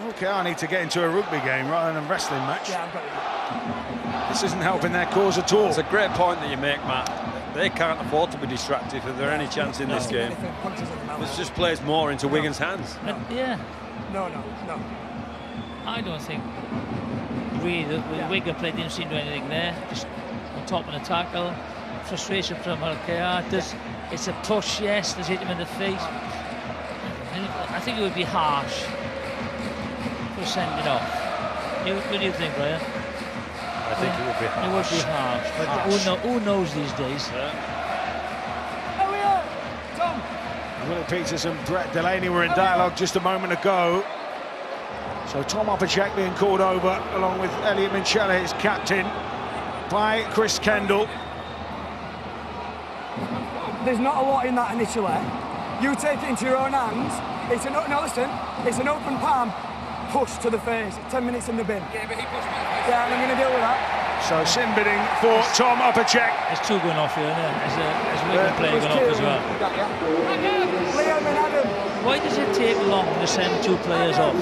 Okay, I need to get into a rugby game rather than a wrestling match. Yeah, I've got it. This isn't helping their cause at all. It's a great point that you make, Matt. They can't afford to be distracted if there's any chance in this game. This just plays more into Wigan's hands. Yeah. No. I don't think really Wigan play didn't seem to do anything there. Just on top of the tackle, frustration from Alkea. It's a push, yes. Does hit him in the face. I think it would be harsh for sending off. What do you think, Brian? I think it would be harsh. It would be harsh. But who knows these days? Willie Peters and Brett Delaney were in dialogue just a moment ago. So Tom Opacek being called over along with Elliot Minchella, his captain, by Chris Kendall. There's not a lot in that initially. You take it into your own hands. It's an open palm push to the face. 10 minutes in the bin. Yeah, but he pushed me. Yeah, and I'm going to deal with that. So sin bidding for Tom Opacek. There's two going off here, isn't there? There's Wigan playing going off as well. Liam and Adam. Why does it take long to send two players off?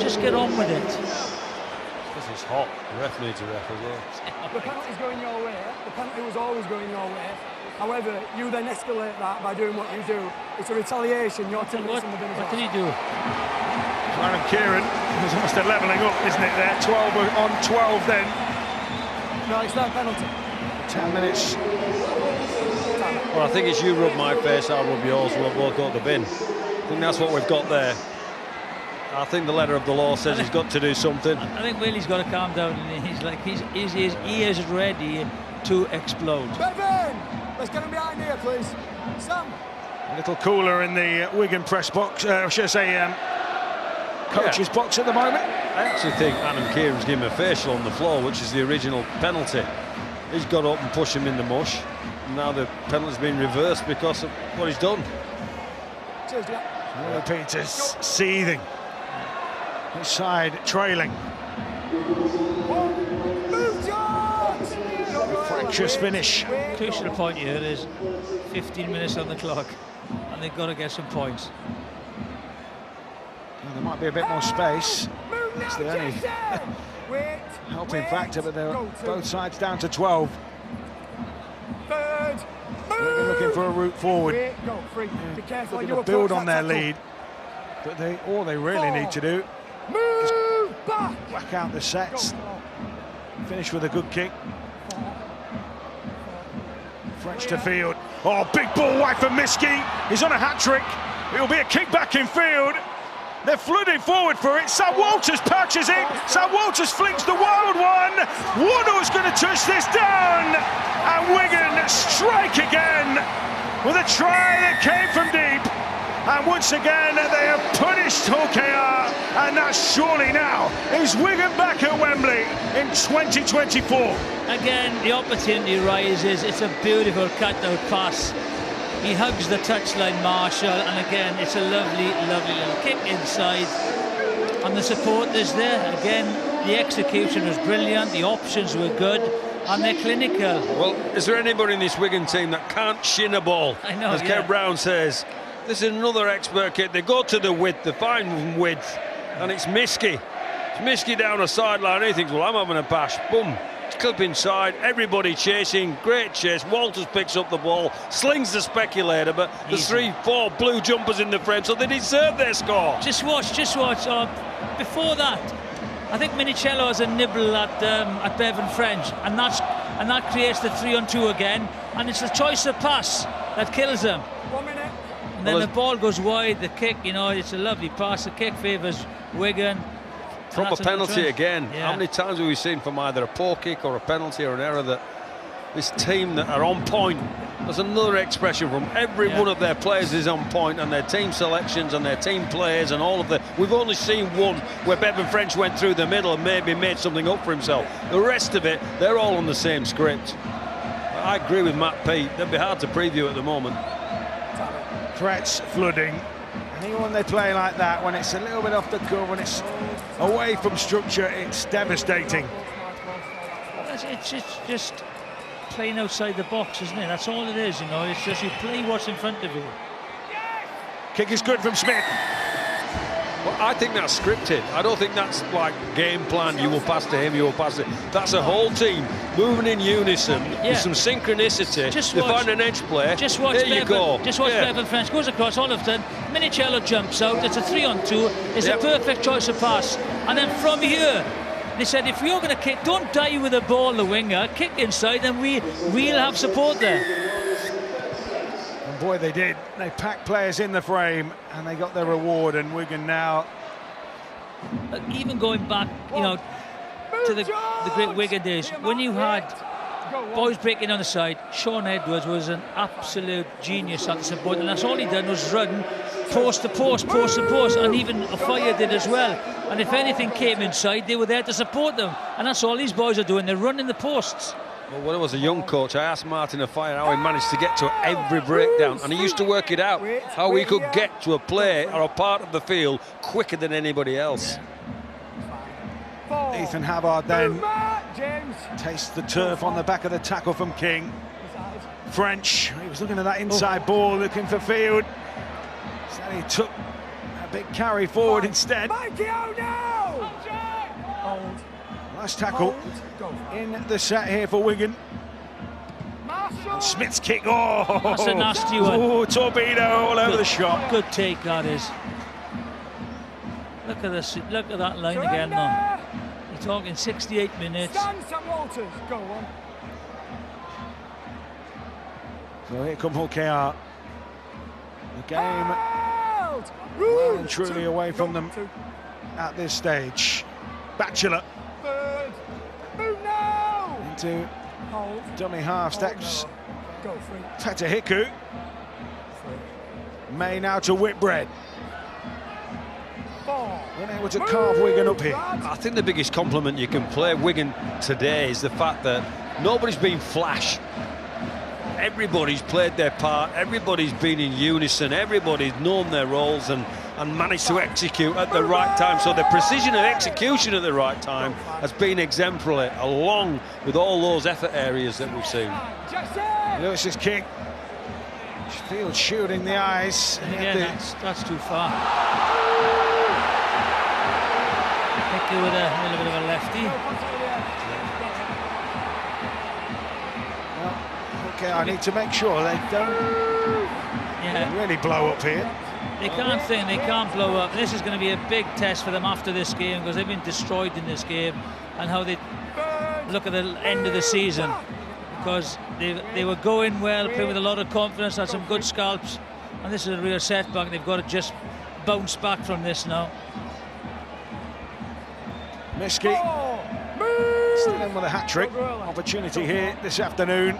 Just get on with it. Because it's hot. The ref needs a ref as well. The penalty's going your way. The penalty was always going your way. However, you then escalate that by doing what you do. It's a retaliation. You're 10 minutes in the bin. What did he do? Aaron Kieran was almost a levelling up, isn't it, there? 12 on 12 then. No, it's not a penalty. 10 minutes. Well, I think it's you rub my face, I'll rub yours, we'll both go to the bin. I think that's what we've got there. I think the letter of the law says he's got to do something. I think Willie's got to calm down. He's like, he is ready to explode. Bevan! Let's get him behind here, please. Sam! A little cooler in the Wigan press box, I should say, coach's box at the moment. I actually think Adam Kieran's given him a facial on the floor, which is the original penalty. He's got up and pushed him in the mush. And now the penalty's been reversed because of what he's done. Cheers, yeah. Willie Peters seething. His side trailing. Fractious finish. Crucial point here is 15 minutes on the clock, and they've got to get some points. Well, there might be a bit more space. It's the only helping factor, but they're both sides down to 12. We're looking for a route forward. They're going to build on their lead, but all they really need to do is whack out the sets, finish with a good kick. French to field. Oh, big ball wide for Miski. He's on a hat-trick. It'll be a kick back in field. They're flooding forward for it. Sam Walters patches it. Sam Walters flings the wild one. Waddle's going to touch this down. And Wigan strike again with a try that came from deep. And once again, they have punished Hokea. And that's surely now is Wigan back at Wembley in 2024. Again, the opportunity rises. It's a beautiful cut-out pass. He hugs the touchline, Marshall, and again, it's a lovely, lovely little kick inside. And the support is there. Again, the execution was brilliant, the options were good, and they're clinical. Well, is there anybody in this Wigan team that can't shin a ball? I know, as Kev Brown says, this is another expert kick. They go to the width, they find width, and it's Miski. It's Miski down the sideline. He thinks, well, I'm having a bash. Boom. Clip inside, everybody chasing, great chase. Walters picks up the ball, slings the speculator, but there's 3-4 blue jumpers in the frame, so they deserve their score. Just watch. Before that, I think Minicello has a nibble at Bevan French, and that creates the 3-on-2 again, and it's the choice of pass that kills them. 1 minute. And then the ball goes wide, the kick, it's a lovely pass, the kick favours Wigan. From a penalty again. Yeah. How many times have we seen from either a poor kick or a penalty or an error that this team that are on point? There's another expression from every one of their players is on point, and their team selections and their team players and all of the. We've only seen one where Bevan French went through the middle and maybe made something up for himself. The rest of it, they're all on the same script. I agree with Matt Pete. They'd be hard to preview at the moment. Threats flooding. I think when they play like that, when it's a little bit off the cuff, when it's away from structure, it's devastating. It's just playing outside the box, isn't it? That's all it is, It's just you play what's in front of you. Kick is good from Smith. Well, I think that's scripted. I don't think that's like game plan. You will pass to him, you will pass it. That's a whole team moving in unison with some synchronicity. They find an edge play. Just watch. There you go. Just watch Bevan French goes across all of them. Minicello jumps out. It's a 3-on-2. It's a perfect choice of pass. And then from here, they said if you're going to kick, don't die with the ball, the winger. Kick inside, and we'll have support there. And boy, they did. They packed players in the frame, and they got their reward. And Wigan now, even going back, you know, to the great Wigan days, when you had boys breaking on the side, Sean Edwards was an absolute genius at the support, and that's all he done was run post to post, post to post, and even Fire did as well. And if anything came inside, they were there to support them, and that's all these boys are doing. They're running the posts. Well, when I was a young coach, I asked Martin Fire how he managed to get to every breakdown, and he used to work it out, how he could get to a play or a part of the field quicker than anybody else. Ethan Havard then tastes the turf on the back of the tackle from King. French, he was looking at that inside ball, looking for field. So he took a big carry forward instead. Nice tackle in the set here for Wigan. And Smith's kick, that's a nasty one. Oh, torpedo all over the shop. Good take that is. Look at this. Look at that line again now. You're talking 68 minutes. Go on. So here come Hokea. The game well and truly away from them at this stage. Batchelor into dummy half steps. Petahiku. May now to Whitbread. Been able to carve Wigan up here. I think the biggest compliment you can play Wigan today is the fact that nobody's been flash. Everybody's played their part, everybody's been in unison, everybody's known their roles and managed to execute at the right time. So the precision of execution at the right time has been exemplary, along with all those effort areas that we've seen. Lewis's kick. Field shooting the eyes. And again, that's too far. Hickey with a little bit of a lefty. Okay, I need to make sure they don't really blow up here. They can't blow up. This is going to be a big test for them after this game, because they've been destroyed in this game, and how they look at the end of the season, because they were going well, playing with a lot of confidence, had some good scalps, and this is a real setback. They've got to just bounce back from this now. Miskey still in with a hat-trick. Opportunity here this afternoon.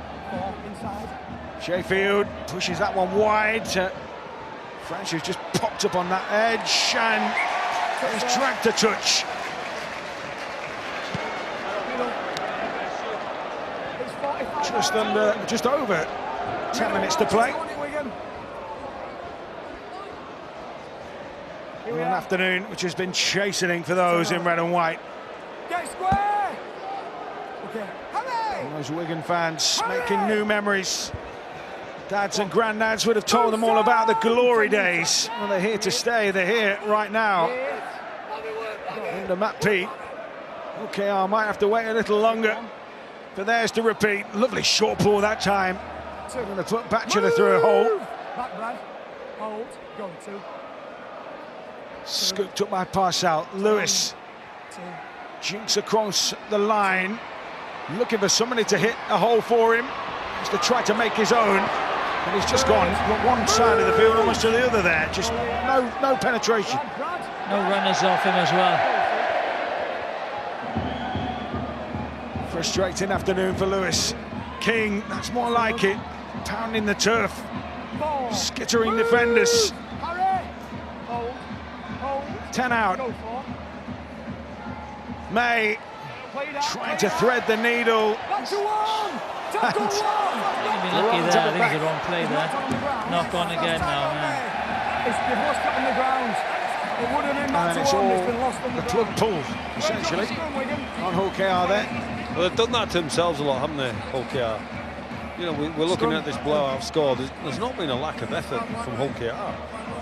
Sheffield pushes that one wide. French has just popped up on that edge and he's dragged a touch. Just over 10 minutes to play. An afternoon which has been chastening for those in red and white. And those Wigan fans making new memories. Dads and granddads would have told them all about the glory days. Well, they're here to stay. They're here right now. Under Matt Pete. Okay, I might have to wait a little longer for theirs to repeat. Lovely short ball that time. So going to put Batchelor through a hole. Scooped up by Parcell. Lewis jinks across the line, looking for somebody to hit a hole for him. He's to try to make his own, and he's just gone one side of the field almost to the other there. Just no penetration. No runners off him as well. Frustrating afternoon for Lewis. King, that's more like it. Pounding the turf. Skittering defenders. 10 out. May trying to thread the needle. Be lucky there. I think it's the wrong play there. Knock on again now, man. And it's all the plug pull, essentially, on Hokea there. Well, they've done that to themselves a lot, haven't they, Hokea? You know, we're looking at this blowout score. There's not been a lack of effort from Hull KR.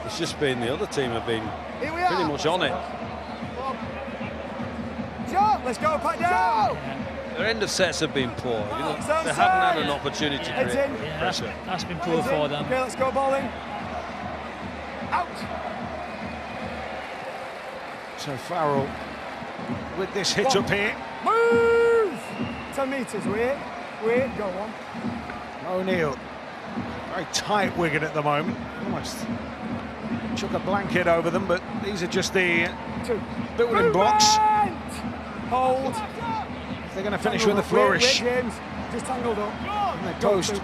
It's just been the other team have been pretty much on it. Let's go, Pat down! Their end of sets have been poor. You know, they haven't had an opportunity to create pressure. That's been poor for them. Okay, let's go bowling. Out! So Farrell with this hit up here. Move! 10 metres, wait, go on. O'Neill. Very tight Wigan at the moment. Almost chuck a blanket over them, but these are just the building blocks. Hold. They're going to finish with a flourish. Wait, James. Just tangled up. And they post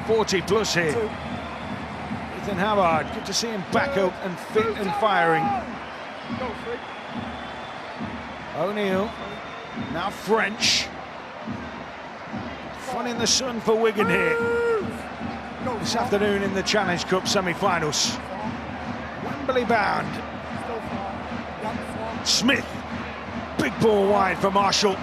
40 plus here. Ethan Howard, good to see him back up and fit and firing. O'Neill, now French. Fun in the sun for Wigan here this afternoon in the Challenge Cup semi-finals. Wembley bound. Smith, big ball wide for Marshall.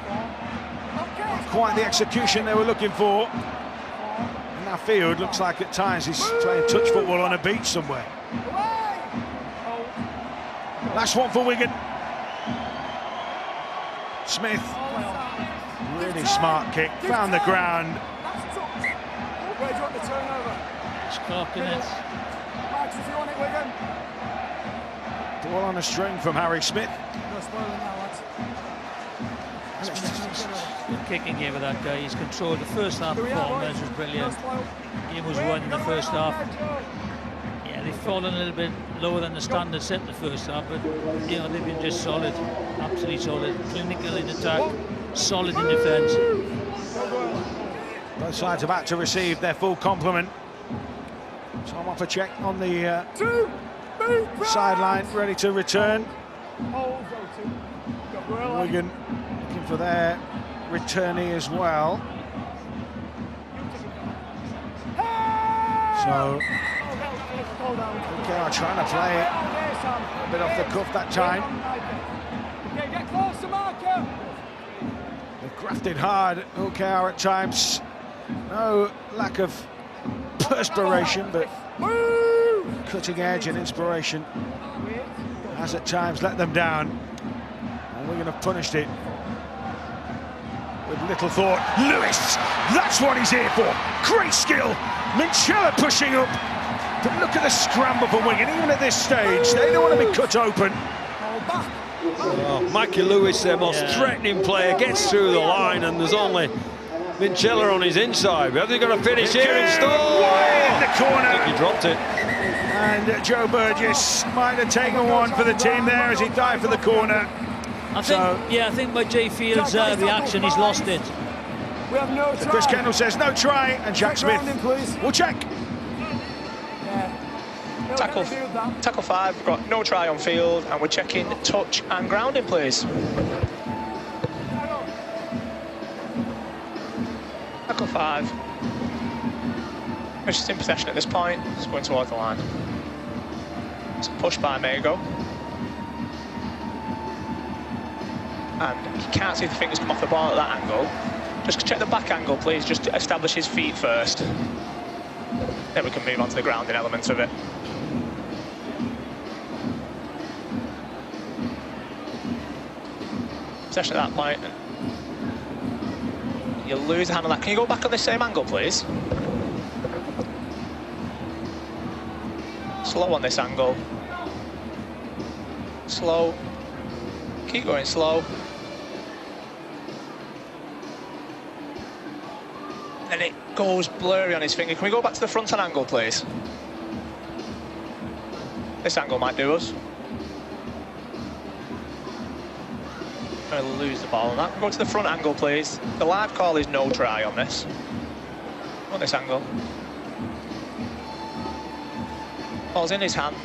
Not quite the execution they were looking for. And now Field looks like at times he's playing touch football on a beach somewhere. Last one for Wigan. Smith, really smart kick, found the ground. Where do you want the turnover? It's clocking it. Max, if you want it, Wigan. Ball on a string from Harry Smith. No spoiling now, lads. Good kicking game with that guy. He's controlled the first half performance was brilliant. Game was won in the first half. Yeah, they've fallen a little bit lower than the standard set in the first half, but you know, they've been just solid, absolutely solid, clinical in attack, solid in defence. Both sides about to receive their full complement. Tom Oppercheck on the sideline, ready to return. Wigan looking for their returnee as well. So, okay, I'm trying to play it a bit off the cuff that time. Get close to marker. They've grafted hard, OKR at times. No lack of perspiration, but cutting edge and inspiration has at times let them down. And Wigan have punished it with little thought. Lewis, that's what he's here for. Great skill. Minchella pushing up. But look at the scramble for Wigan, even at this stage. They don't want to be cut open. Oh, Mikey Lewis, their most threatening player, gets through the line, and there's only Minchella on his inside. Have they got to finish here in Stowe? Way in the corner. I think he dropped it. And Joe Burgess might have taken one for the team there as he dived for the corner. I think by Jay Field's reaction, he's lost it. We have no try. Chris Kendall says no try, and Jack Smith will check. Tackle 5, we've got no try on field, and we're checking touch and grounding, please. Tackle 5. Which is in possession at this point, it's going towards the line. It's a push by Mago. And you can't see the fingers come off the ball at that angle. Just check the back angle, please, just to establish his feet first. Then we can move on to the grounding element of it. Possession at that point. You lose the hand on that. Can you go back on this same angle, please? Slow on this angle. Slow. Keep going slow. And it goes blurry on his finger. Can we go back to the front-on angle, please? This angle might do us. Going to lose the ball on that. Go to the front angle, please. The live call is no try on this. On this angle. Ball's in his hand,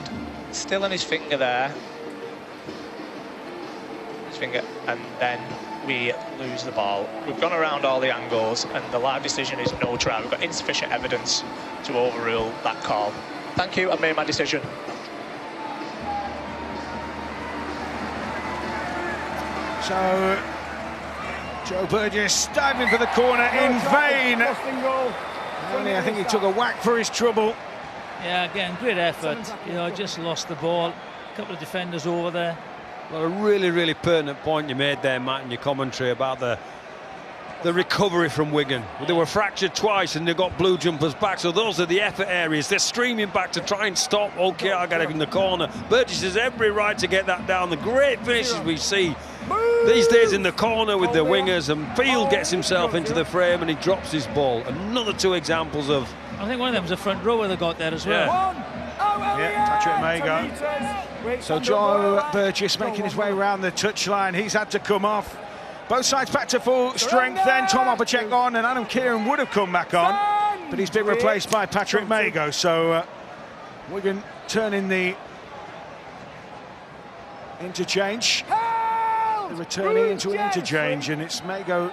still in his finger there. His finger, and then we lose the ball. We've gone around all the angles, and the live decision is no try. We've got insufficient evidence to overrule that call. Thank you, I've made my decision. So, Joe Burgess diving for the corner in vain. Only I think he took a whack for his trouble. Yeah, again, great effort. You know, just lost the ball. A couple of defenders over there. Well, a really, really pertinent point you made there, Matt, in your commentary about the recovery from Wigan. They were fractured twice and they got blue jumpers back, so those are the effort areas. They're streaming back to try and stop OKR getting in the corner. Burgess has every right to get that down. The great finishes we see these days in the corner with the wingers, and Field gets himself into the frame and he drops his ball. Another two examples of... I think one of them was a front rower that got there as well. Yeah, Patrick Mago. So Joe Burgess making his way around the touchline. He's had to come off. Both sides back to full strength then. Tom Opacek on, and Adam Kieran would have come back on, but he's been replaced by Patrick Mago. So Wigan turning the interchange. They're returning into an interchange, and it's Mago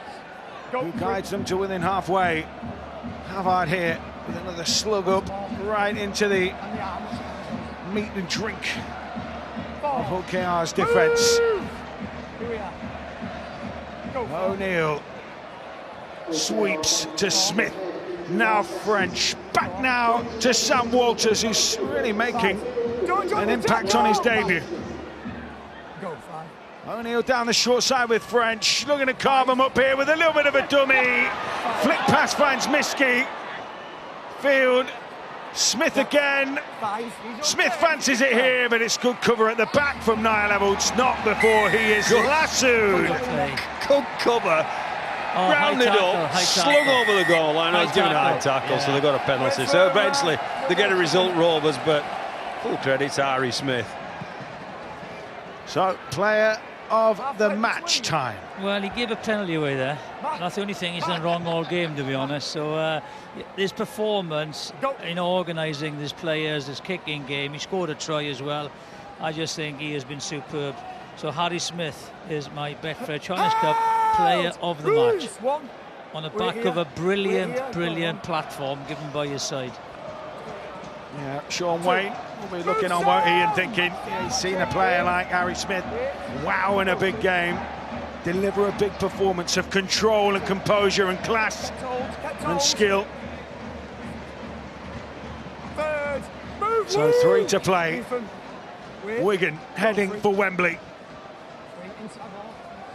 who guides them to within halfway. Havard here with another slug up right into the meat and drink of OKR's defence. O'Neill sweeps to Smith. Now French. Back now to Sam Walters, who's really making an impact on his debut. O'Neill down the short side with French. Looking to carve him up here with a little bit of a dummy. Flick pass finds Miskey. Field. Smith again. Smith fancies it here, but it's good cover at the back from Niall Evalds. Not before he is lassoed. Good cover. Rounded up, slung over the goal line. I was giving a high tackle, so they got a penalty. So eventually they get a result, Rovers, but full credit to Harry Smith. So, player of the match time. Well, he gave a penalty away there. That's the only thing he's done wrong all game, to be honest. So his performance in organising his players, his kicking game, he scored a try as well. I just think he has been superb. So Harry Smith is my Betfred Challenge Cup player of the match, on the back of a brilliant platform given by his side. Yeah, Sean Wayne will be looking on, won't he, and thinking, he's seen a player like Harry Smith wow in a big game, deliver a big performance of control and composure and class and skill. So 3 to play. Wigan heading for Wembley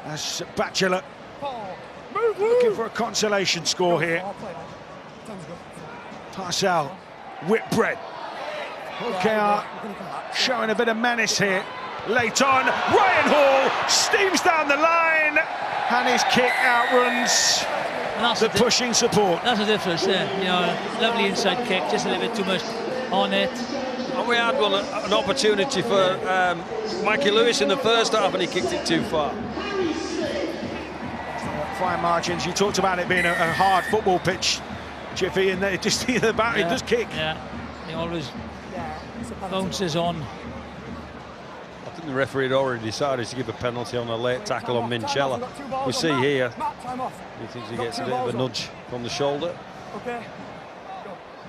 as Batchelor looking for a consolation score here. Parcell, Whitbread. OKR showing a bit of menace here. Late on, Ryan Hall steams down the line, and his kick outruns the pushing support. That's the difference there. You know, lovely inside kick, just a little bit too much on it. And we had an opportunity for Mikey Lewis in the first half, and he kicked it too far. Fine margins. You talked about it being a hard football pitch, Jiffy, and they just see the back, it does kick. Yeah, he always bounces on. I think the referee had already decided to give a penalty on a late tackle on Minchella. We see here, he thinks he gets a bit of a nudge from the shoulder.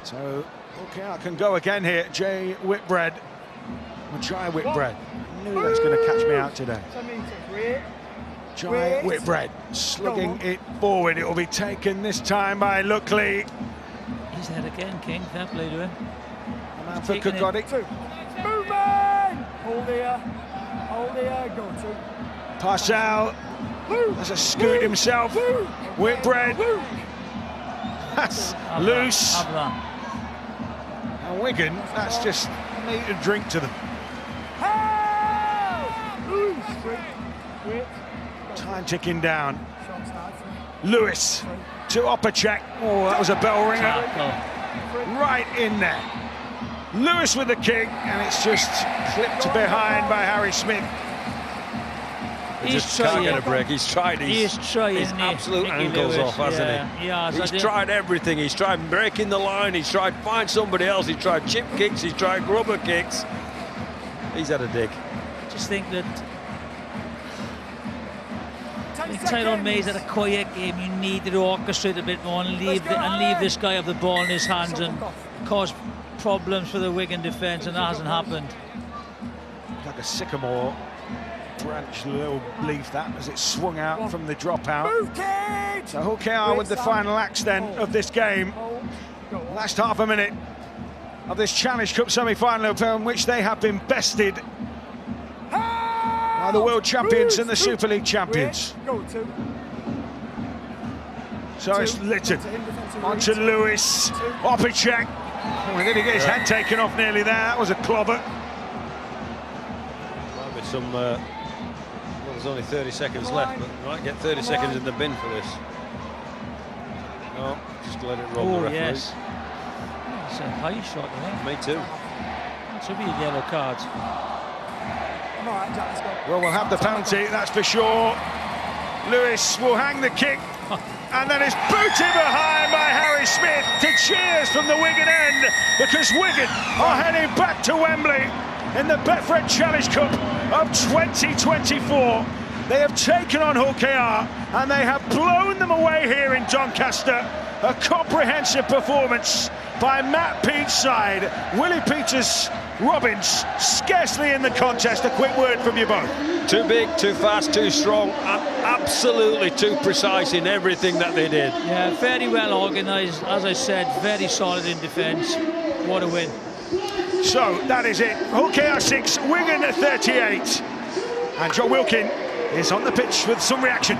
So, I can go again here. Jay Whitbread. We'll try Whitbread. I knew that's going to catch me out today. Jay Whitbread slugging it forward. It will be taken this time by Luckley. He's there again, King. Fair play to him. Man for Kogodik. Moving! Hold here, go to. Parcell has a scoot himself. Whitbread. That's loose. And Wigan, that's just meat and drink to them. Time ticking down. Lewis to Opacek. Oh, that was a bell ringer. Right in there. Lewis with the kick, and it's just clipped behind by Harry Smith. He just can't get a break. He's tried his absolute ankles off, hasn't he? Yeah, he's tried everything. He's tried breaking the line. He's tried find somebody else. He's tried chip kicks. He's tried rubber kicks. He's had a dig. I just think that Tyrone May's had a quiet game. You need to orchestrate a bit more and leave this guy have the ball in his hands and cause problems for the Wigan defence, and that hasn't happened. Like a sycamore branch little leaf that as it swung out from the dropout. Move, kid! So Hull KR with the final acts then of this game. Last half a minute of this Challenge Cup semi-final in which they have been bested by the world champions and the Super League champions. So it's littered onto Lewis, Opicek. Oh, did he get his head taken off nearly there? That was a clobber. Might be some, well, there's only 30 seconds left, but we might get 30 seconds in the bin for this. No, just let it roll. The referee. Yes. It's a high shot there. Me too. That should be a yellow card. Well, we'll have the penalty, that's for sure. Lewis will hang the kick, and then it's booted behind by Harry Smith to cheers from the Wigan end, because Wigan are heading back to Wembley in the Betfred Challenge Cup of 2024. They have taken on Hull KR, and they have blown them away here in Doncaster. A comprehensive performance by Matt Peate's side. Willie Peters, Robbins, scarcely in the contest. A quick word from you both. Too big, too fast, too strong, and absolutely too precise in everything that they did. Yeah, very well organised, as I said, very solid in defence. What a win. So that is it. Hull KR 6, Wigan 38. And John Wilkin is on the pitch with some reaction.